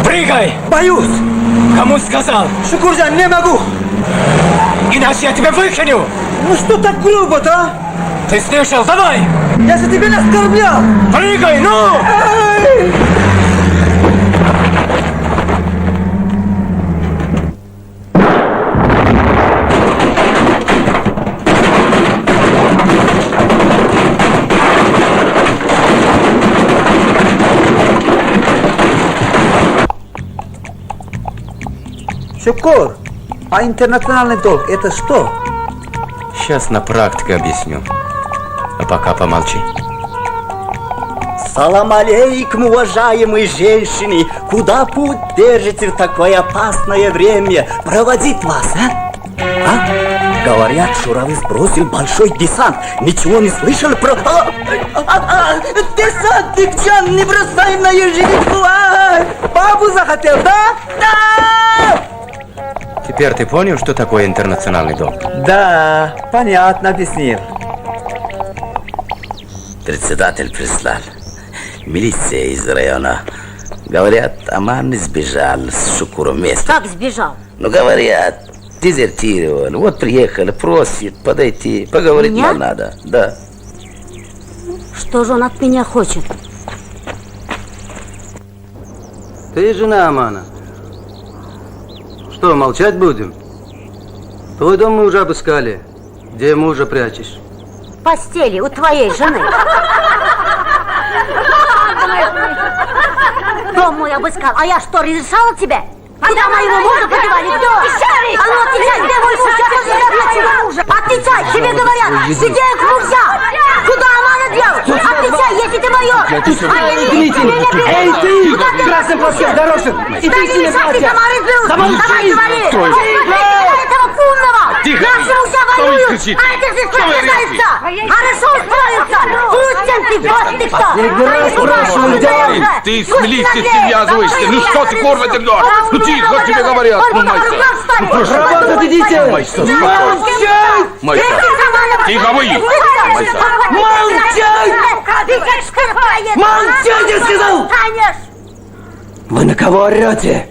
Прыгай! Боюсь. Кому сказал? Шукурджан, не могу. Иначе я тебя выкиню. Ну что так грубо-то, а? Ты слышал? Давай! Я же тебя не оскорблял. Прыгай, ну! Ай! Шукур, а интернациональный долг это что? Сейчас на практике объясню. А пока помолчи. Салам алейкум, уважаемые женщины! Куда путь держите в такое опасное время? Проводить вас, а? Говорят, Шуравы сбросил большой десант. Ничего не слышал про... Десантник Джан, не бросай на ежичку! Бабу захотел, да? Да! Теперь ты понял, что такое интернациональный долг? Да, понятно объяснил. Председатель прислал. Милиция из района. Говорят, Аман сбежал с Шукуром вместе. Как сбежал? Ну, говорят, дезертировал. Вот приехали, просит подойти, поговорить Меня? нам надо. Да. Что же он от меня хочет? Ты жена Амана. Что, молчать будем? Твой дом мы уже обыскали. Где мужа прячешь? В постели у твоей жены. Дом мой обыскал, а я что, разрешала тебе? Куда моего мужа подевали? Кто? А ну отвечай, где мой муж? Я позову мужа. Отвечай, тебе говорят, где их мужья? Куда Амана дел? Отвечай, если ты моё. Эй, ты! В красном платке, дорожек! Иди сюда, братья! Замолчи! Этого умного! Тихо! Наши мужья Кто воюют, кричит? а это здесь продолжается! Хорошо устроится! Пустим ты, вот ты кто! Спрашиваю, Эй, ты с милицией связываешься. Ну что ты, курва, тердор? Ну тихо, тебе говорят. Ну, майся. Ну, прошу. Работать идите! Майся, успокойся. Майся. Тихо вы! Майся. Молчать! Молчать, я сказал! Вы на кого орете?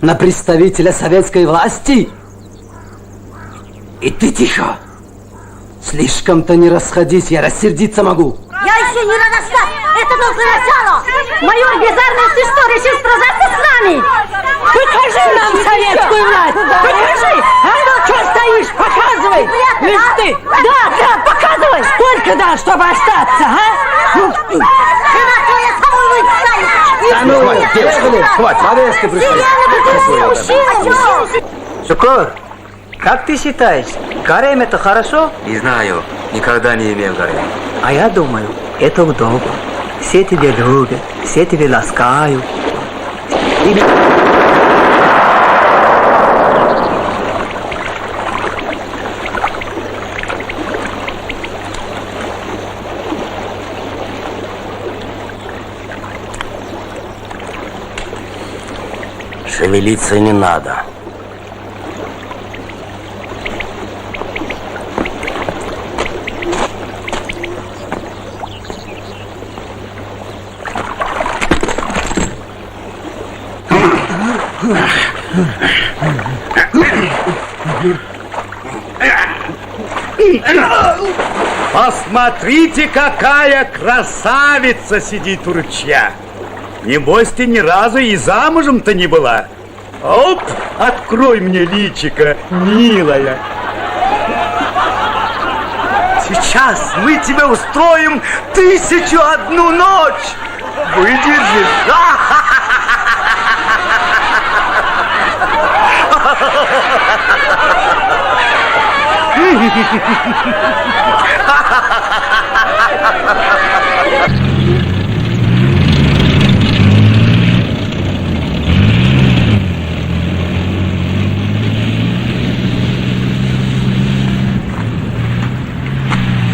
На представителя советской власти? И ты тихо! Слишком-то не расходись, я рассердиться могу. Я еще не рада спать! Это только начало! Майор Безарность, ты что, решил сражаться с нами? Покажи нам советскую власть! Покажи! А что стоишь? Показывай! Лишь ты! Да, показывай! Сколько дал, чтобы остаться, а? Жена твоя самой выйдет! Да ну, девушка, хватит, повестка пришла. Шукур, как ты считаешь, гарем это хорошо? Не знаю, никогда не имел гарема. А я думаю, это удобно. Все тебя любят, все тебя ласкают. Шевелиться не надо. Посмотрите, какая красавица сидит у ручья. Небось, ты ни разу и замужем-то не была. Оп, открой мне личико, милая. Сейчас мы тебе устроим 1001 ночь. Выдержишь?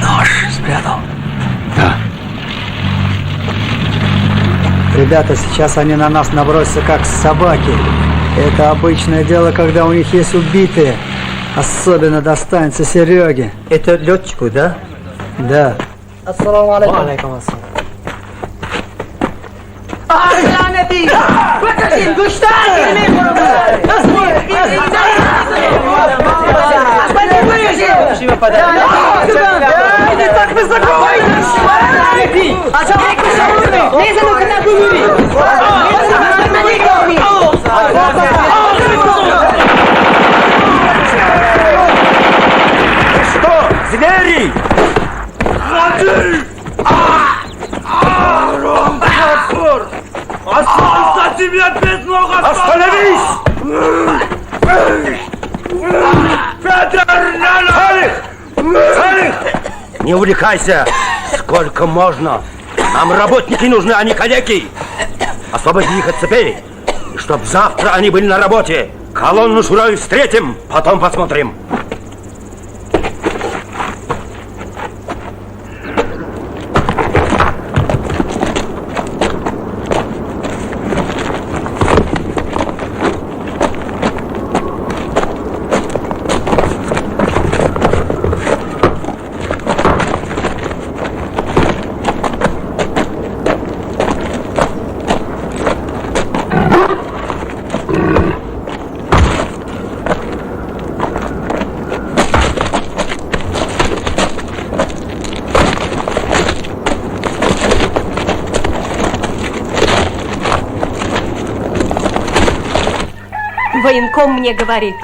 Нож спрятал. Да. Ребята, сейчас они на нас набросятся как собаки. Это обычное дело, когда у них есть убитые. Особенно достанется Сереге. Это летчику, да? Да. Assalamu alaikum. Wa alaikum assalam. Laneti! Bakın kuşlar! Не так высоко выйдешь! А что ты кушаешь? Не за мной на губи! Что, звери? Оставься тебя без ног! Остановись! Салих! Салих! Не увлекайся! Сколько можно? Нам работники нужны, а не калеки! Освободи их от цепей, и чтоб завтра они были на работе. Колонну Шурави встретим, потом посмотрим. Военком мне говорит,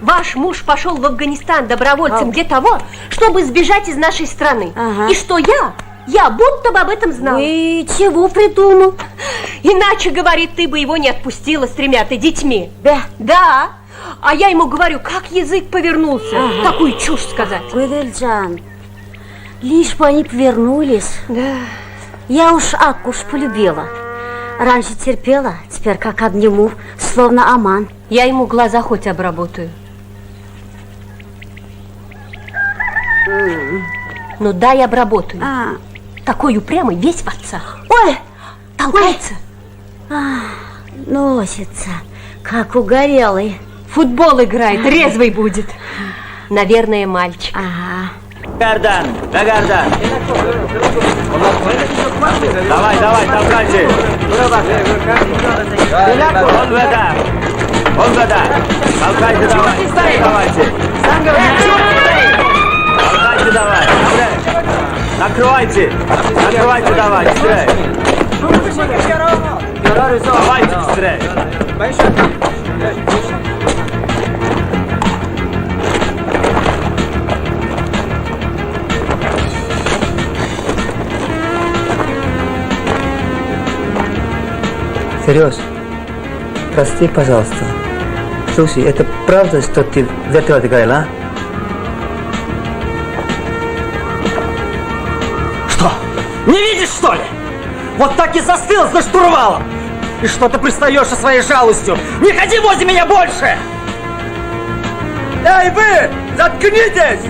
ваш муж пошел в Афганистан добровольцем для того, чтобы сбежать из нашей страны. И что я будто бы об этом знала. И чего придумал? Иначе, говорит, ты бы его не отпустила с 3 детьми. Да. А я ему говорю, как язык повернулся. Такую чушь сказать. Гүдэльджан, лишь бы они повернулись. Да. Я уж Аккуш полюбила. Раньше терпела, теперь как обниму, словно Аман. Я ему глаза хоть обработаю. Ну дай обработаю. Такой упрямый, весь в отцах. Ой, толкается. Носится, как угорелый. Футбол играет, резвый будет. Наверное, мальчик. Гардан, да Гардан. Давай, толкайте. Он вода. Толкайте, давайте. Толкайте, давай. Накрывайте, давай, быстрее. Давайте, быстрее. Сереж, прости, пожалуйста. Слушай, это правда, что ты вертолет играл, а? Что? Не видишь, что ли? Вот так и застыл за штурвалом. И что ты пристаешь со своей жалостью? Не ходи возле меня больше! Эй, вы! Заткнитесь!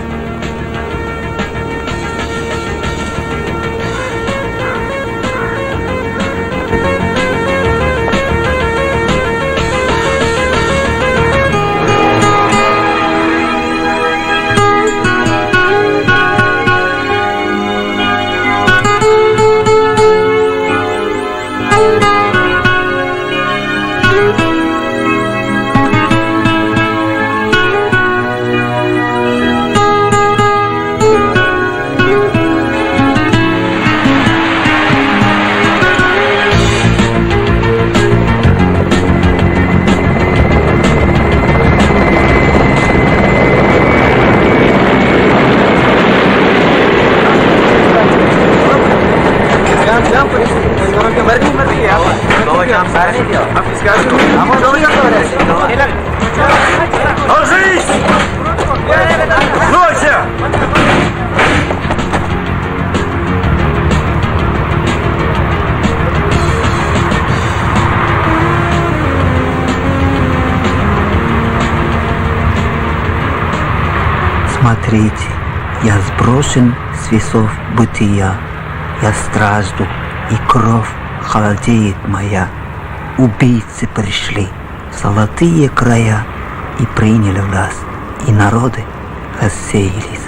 Ложись! Нойся! Смотрите, я сброшен с весов бытия. Я стражду, и кровь холодеет моя. Убийцы пришли в золотые края и приняли власть, и народы рассеялись.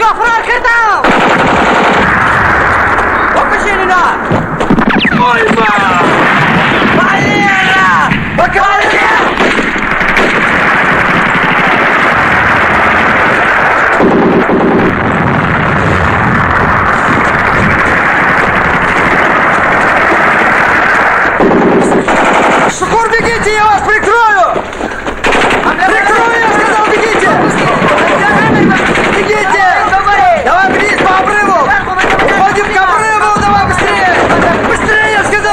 Гофра кырдал! Покажи Ой, ба! Валера! Валера! Шухур, бегите, я вас прикрою! Прикрою, я сказал, бегите! Бегите! Давай вниз по обрыву! Уходим к обрыву, давай быстрее! Быстрее, я сказал!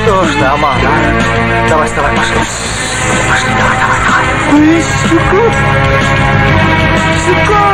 Что ж, да, мама. Давай, вставай, пошли. Пошли, давай. Ой, сука. Сука.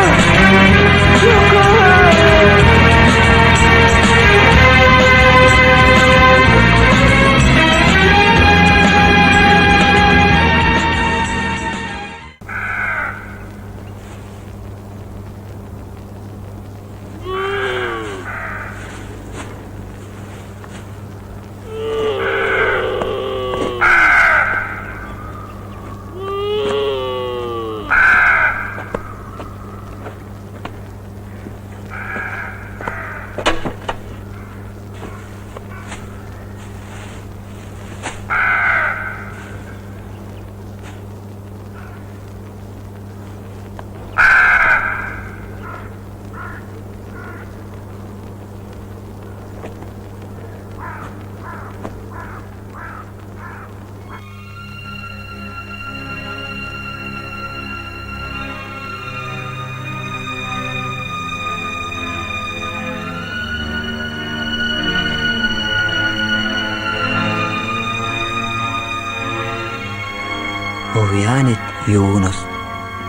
Увянет юность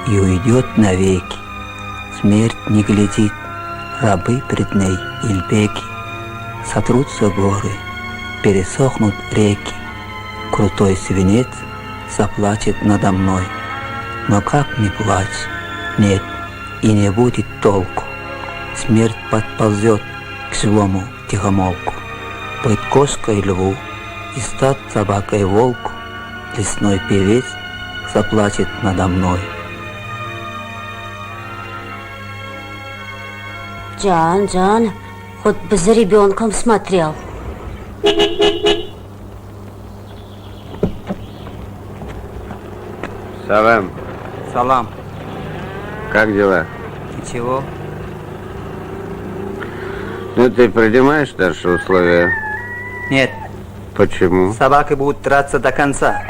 и уйдет навеки. Смерть не глядит, рабы пред ней ильбеки. Сотрутся горы, пересохнут реки. Крутой свинец заплачет надо мной. Но как не плачь? Нет, и не будет толку. Смерть подползет к злому тихомолку. Быть кошкой льву и стать собакой волку. Лесной певец заплачет надо мной. Джан, хоть бы за ребенком смотрел. Салам. Салам. Как дела? Ничего. Ну, ты принимаешь наши условия? Нет. Почему? Собаки будут драться до конца.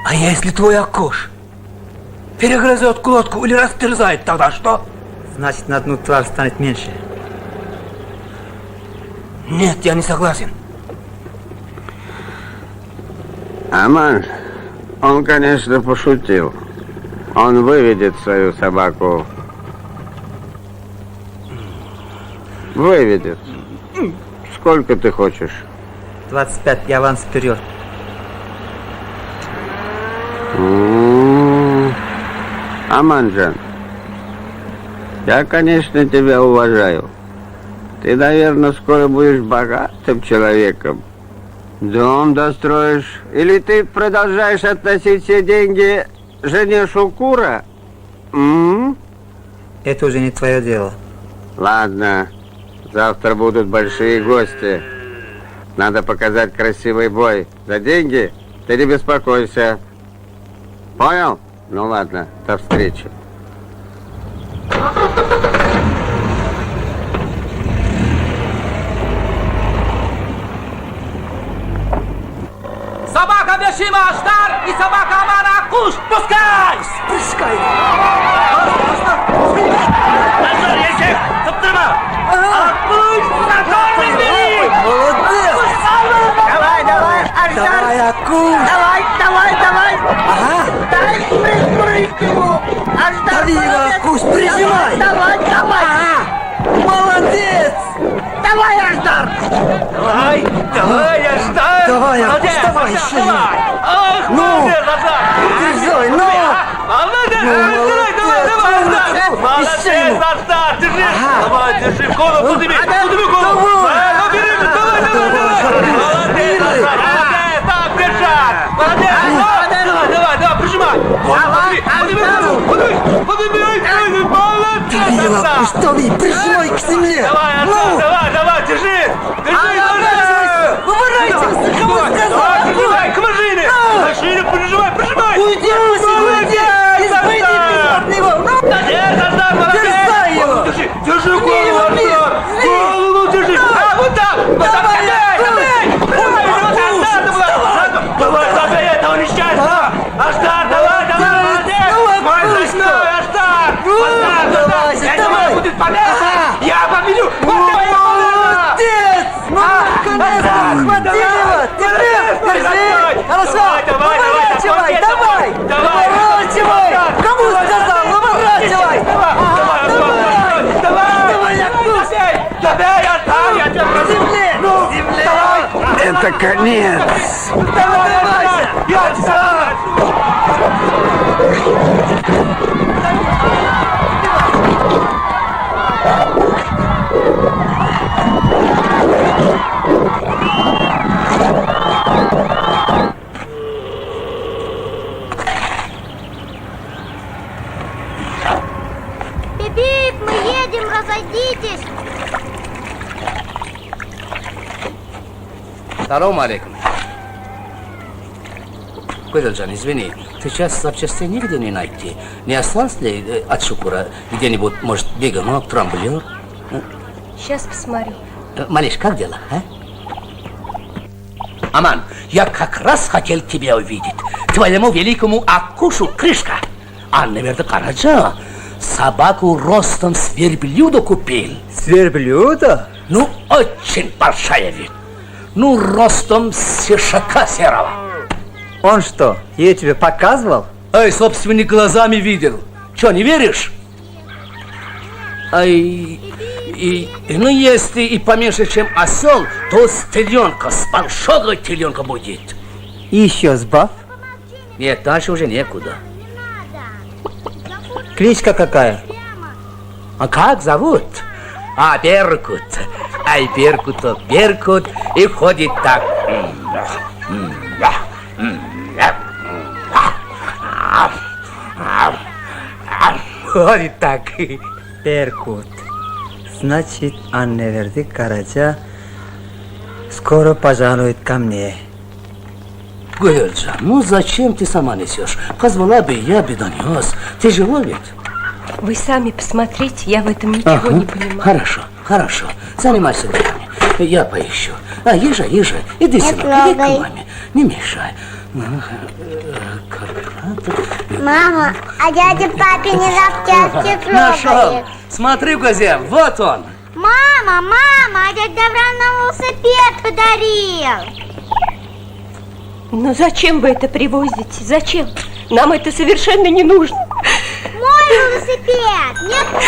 А если твой Акош перегрызет глотку или растерзает, тогда что? Значит, на одну тварь станет меньше. Нет, я не согласен. Аман, он, конечно, пошутил. Он выведет свою собаку. Выведет. Сколько ты хочешь? 25, я аванс вперед. Аманджан, я, конечно, тебя уважаю. Ты, наверное, скоро будешь богатым человеком. Дом достроишь. Или ты продолжаешь относить все деньги жене Шукура? Это уже не твое дело. Ладно, завтра будут большие гости. Надо показать красивый бой. За деньги ты не беспокойся. Понял? Ну ладно, до встречи. Собака Бешима Аштар и собака Амана Акуш! Пускай! Пускай! Аштар, Ечек! Топтырма! Акуш! Закон бери! Молодец! Давай, Аштар! Давай, Акуш! Давай! Ага! Дай прыгнуть его! Аштар! Дави его, Акуш, прижимай! Давай! Ага! Молодец! Давай, Аштар! Давай, Аштар! Давай, Акуш, давай, шею! Ах, молодец, Аштар! Держи, ну! Молодец, Аштар! Держи! Давай, держи, в голову, подними голову! Давай! Молодец, Аштар! Так, держать! Молодец! Давай, прижимай! Подними! Молодец, Аштар! Дави, прижимай к земле! Давай, держи! Выворачивайся, кому сказал! К машине! К машине, прижимай! Уйди, выйди от него! Молодец, Аштар, молодец! Держи голову, Аштар! Голову держи! Вот так! Давай, этого несчастного! Аштар, давай, молодец! Мой ночной, Аштар! Давай, будет полезно! Я победю! Молодец! Хватил его! Держи! Хорошо! Выворачивай! Давай! Выворачивай! Кому сказал? Выворачивай! Давай! Давай, Аштар! Я тебя прошу! Земле! Это конец! Давай! Я тебя! Бибип, мы едем, разойдитесь. Салам алейкум. Козельджан, извини, сейчас запчастей нигде не найти. Не осталось ли от Шукура где-нибудь, может, бегунок, трамблер? Сейчас посмотрю. Малыш, как дела, а? Аман, я как раз хотел тебя увидеть. Твоему великому Акушу крышка. А, наверное, Караджа собаку ростом с верблюда купил. С верблюда? Ну, очень большая вид. Ну, ростом с ишака серого. Он что, я тебе показывал? Эй, собственными глазами видел. Что, не веришь? Ай, ну, если и поменьше, чем осел, то с теленка, с большого теленка будет. И еще сбав? Нет, дальше уже некуда. Кличка какая? А как зовут? А, Беркут. Ай, Беркут, Беркут. И ходит так. Ходит так. Беркут. Значит, Анне Верди Караджа скоро пожалует ко мне. Гуверджан, ну зачем ты сама несешь? Позвала бы я бы донес. Тяжело ведь? Вы сами посмотрите, я в этом ничего не понимаю. Хорошо, хорошо. Занимайся делами. Я поищу. А, езжай, иди сюда, иди к маме. Не мешай. Мама, а дядя папе не запчасти Нашел. трогает. Смотри в газет, вот он. Мама, а дядя Добран нам велосипед подарил. Ну зачем вы это привозите? Зачем? Нам это совершенно не нужно. Мой велосипед! Нет, мой!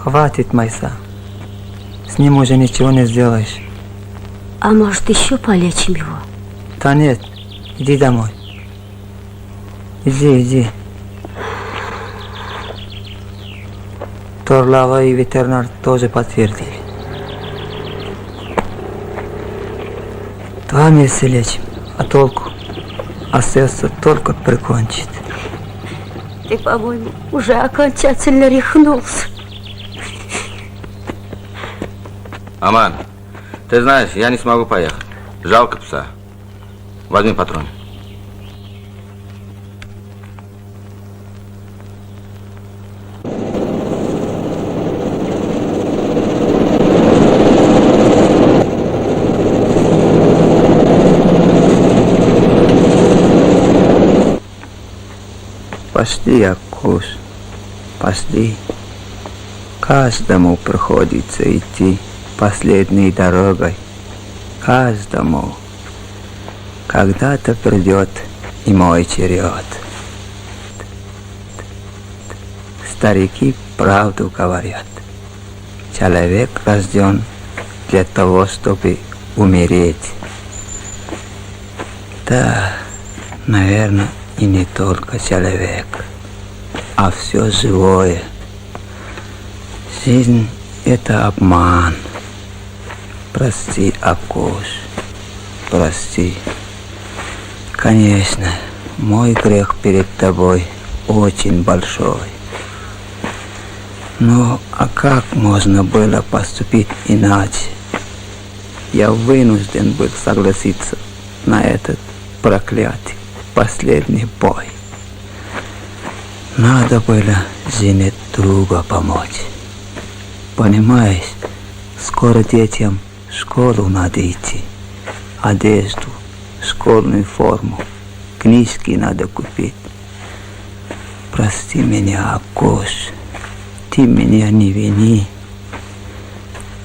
Хватит, Майса. С ним уже ничего не сделаешь. А может, еще полечим его? Да нет, иди домой. Иди. Торлава и ветеринар тоже подтвердили. 2 месяца лечим, а толку? Остается только прикончить. Ты, по-моему, уже окончательно рехнулся. Аман, ты знаешь, я не смогу поехать. Жалко пса. Возьми патрон. Пошли, Акуш, пошли. Каждому приходится идти последней дорогой. Каждому. Когда-то придет и мой черед. Старики правду говорят. Человек рожден для того, чтобы умереть. Да, наверное, и не только человек, а все живое. Жизнь — это обман. Прости, Акуш, прости. Конечно, мой грех перед тобой очень большой. Но а как можно было поступить иначе? Я вынужден был согласиться на этот проклятый последний бой. Надо было жене друга помочь. Понимаешь, скоро детям в школу надо идти. Одежду, школьную форму, книжки надо купить. Прости меня, Акуш. Ты меня не вини.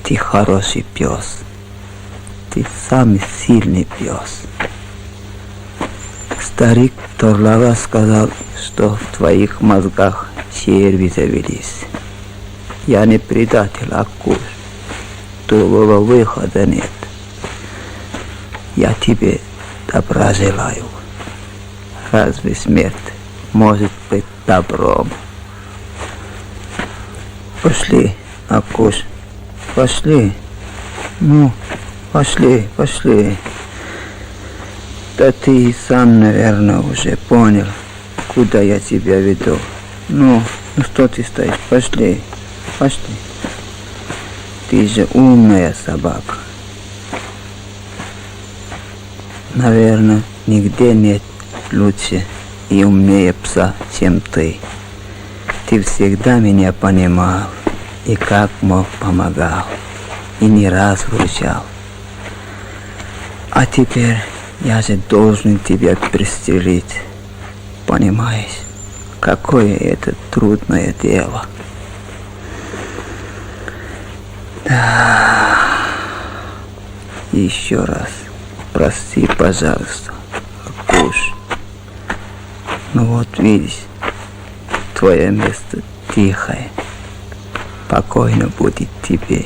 Ты хороший пес. Ты самый сильный пес. Старик Торлава сказал, что в твоих мозгах черви завелись. Я не предатель, Акуш. Другого выхода нет. Я тебе добра желаю. Разве смерть может быть добром? Пошли, Акуш, пошли. Ну, пошли, пошли. Да ты и сам, наверное, уже понял, куда я тебя веду. Ну что ты стоишь? Пошли, пошли. Ты же умная собака. Наверное, нигде нет лучше и умнее пса, чем ты. Ты всегда меня понимал, и как мог помогал, и не раз вручал. А теперь я же должен тебя пристрелить. Понимаешь, какое это трудное дело. Да. Еще раз прости, пожалуйста, Акуш. Ну вот видишь, твое место тихое. Покойно будет тебе.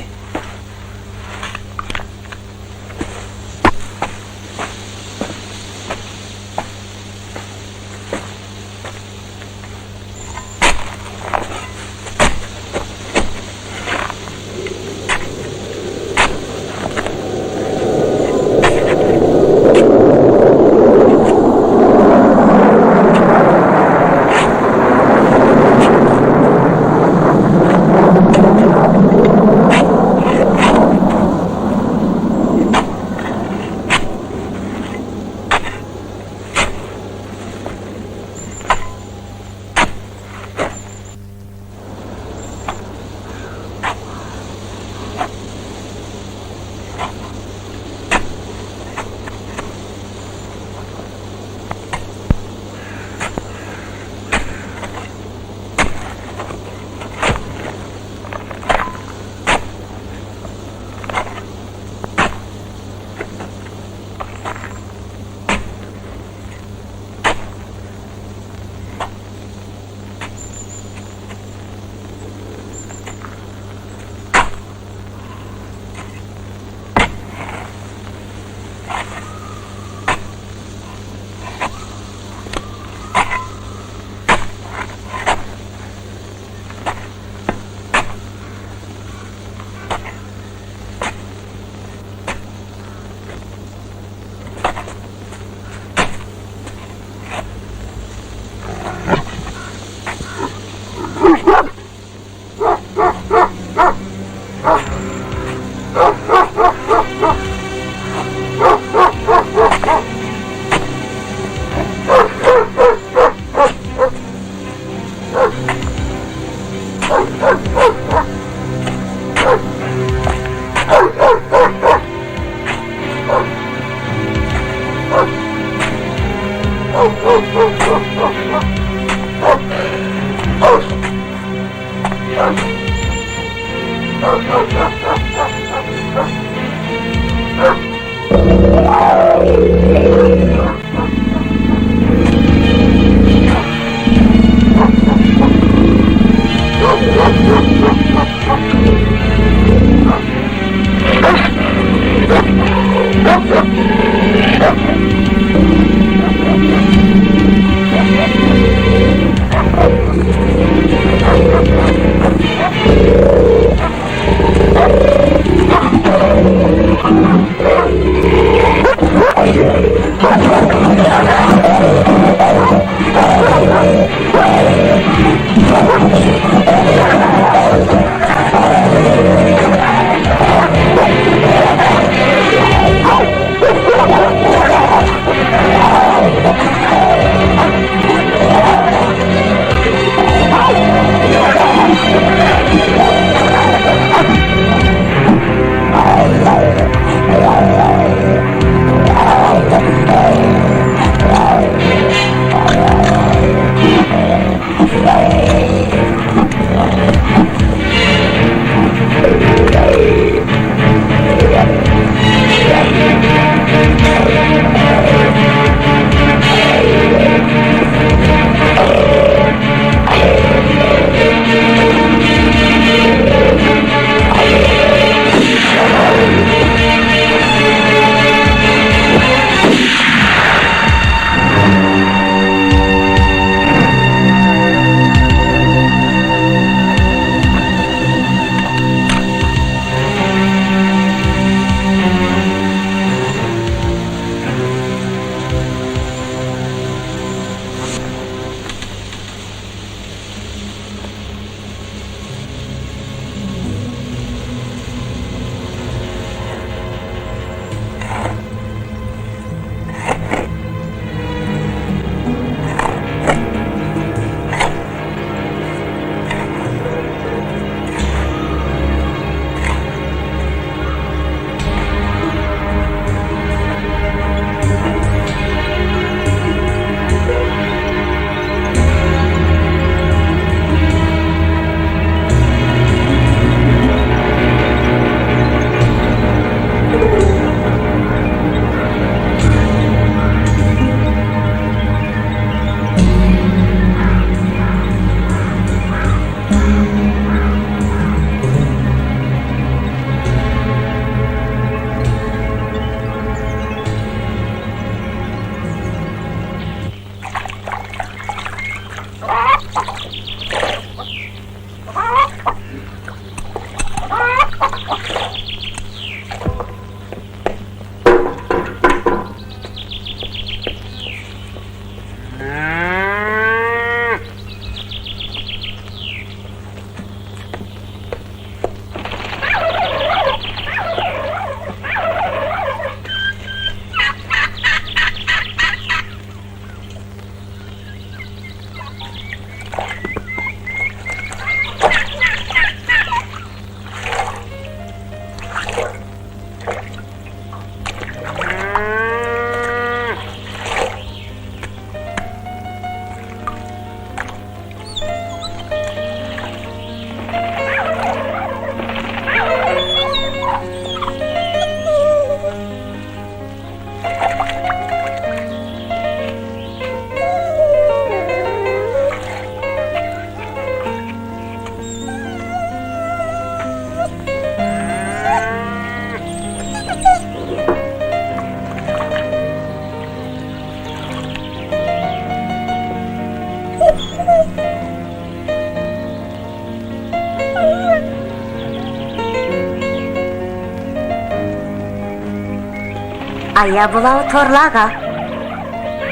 А я была у Торлага.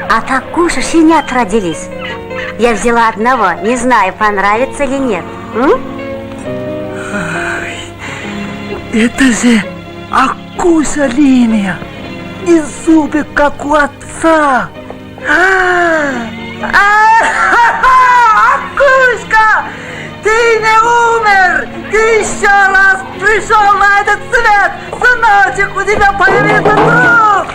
А так кушай, щенят родились. Я взяла одного, не знаю, понравится или нет. Это же Акуша линия. И зубы, как у отца. Акушка! Ты не умер! Ты еще раз пришел на этот свет! Сыночек, у тебя появился друг!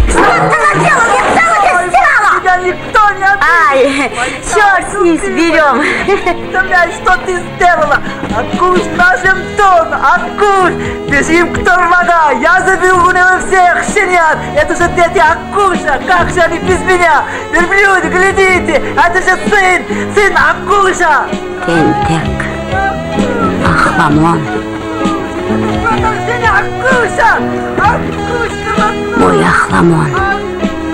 Что ты наделал? Я целую стирала! Тебя никто не ответит! Ай, черт с них сберем! Представляешь, что ты сделала? Акуш нашим тон! Акуш! Бежим к Торлага! Я забил у него всех щенят! Это же дети Акуша! Как же они без меня? Верблюд, глядите! Это же сын Акуша! Тентек, Ахламон. Акуша! Акушка! Мой Ахламон.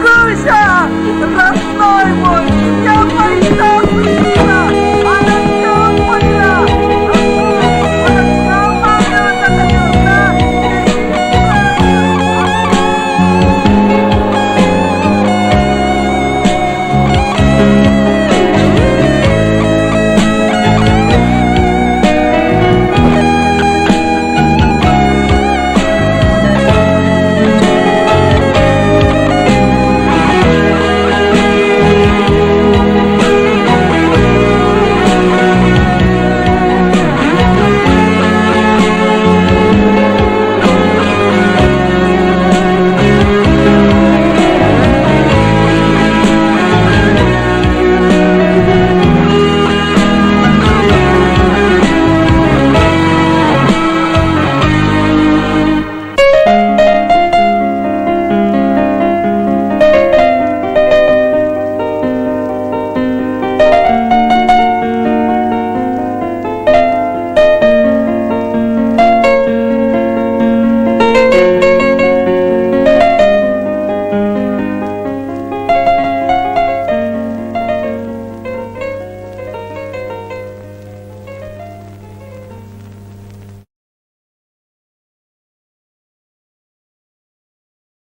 Акуша!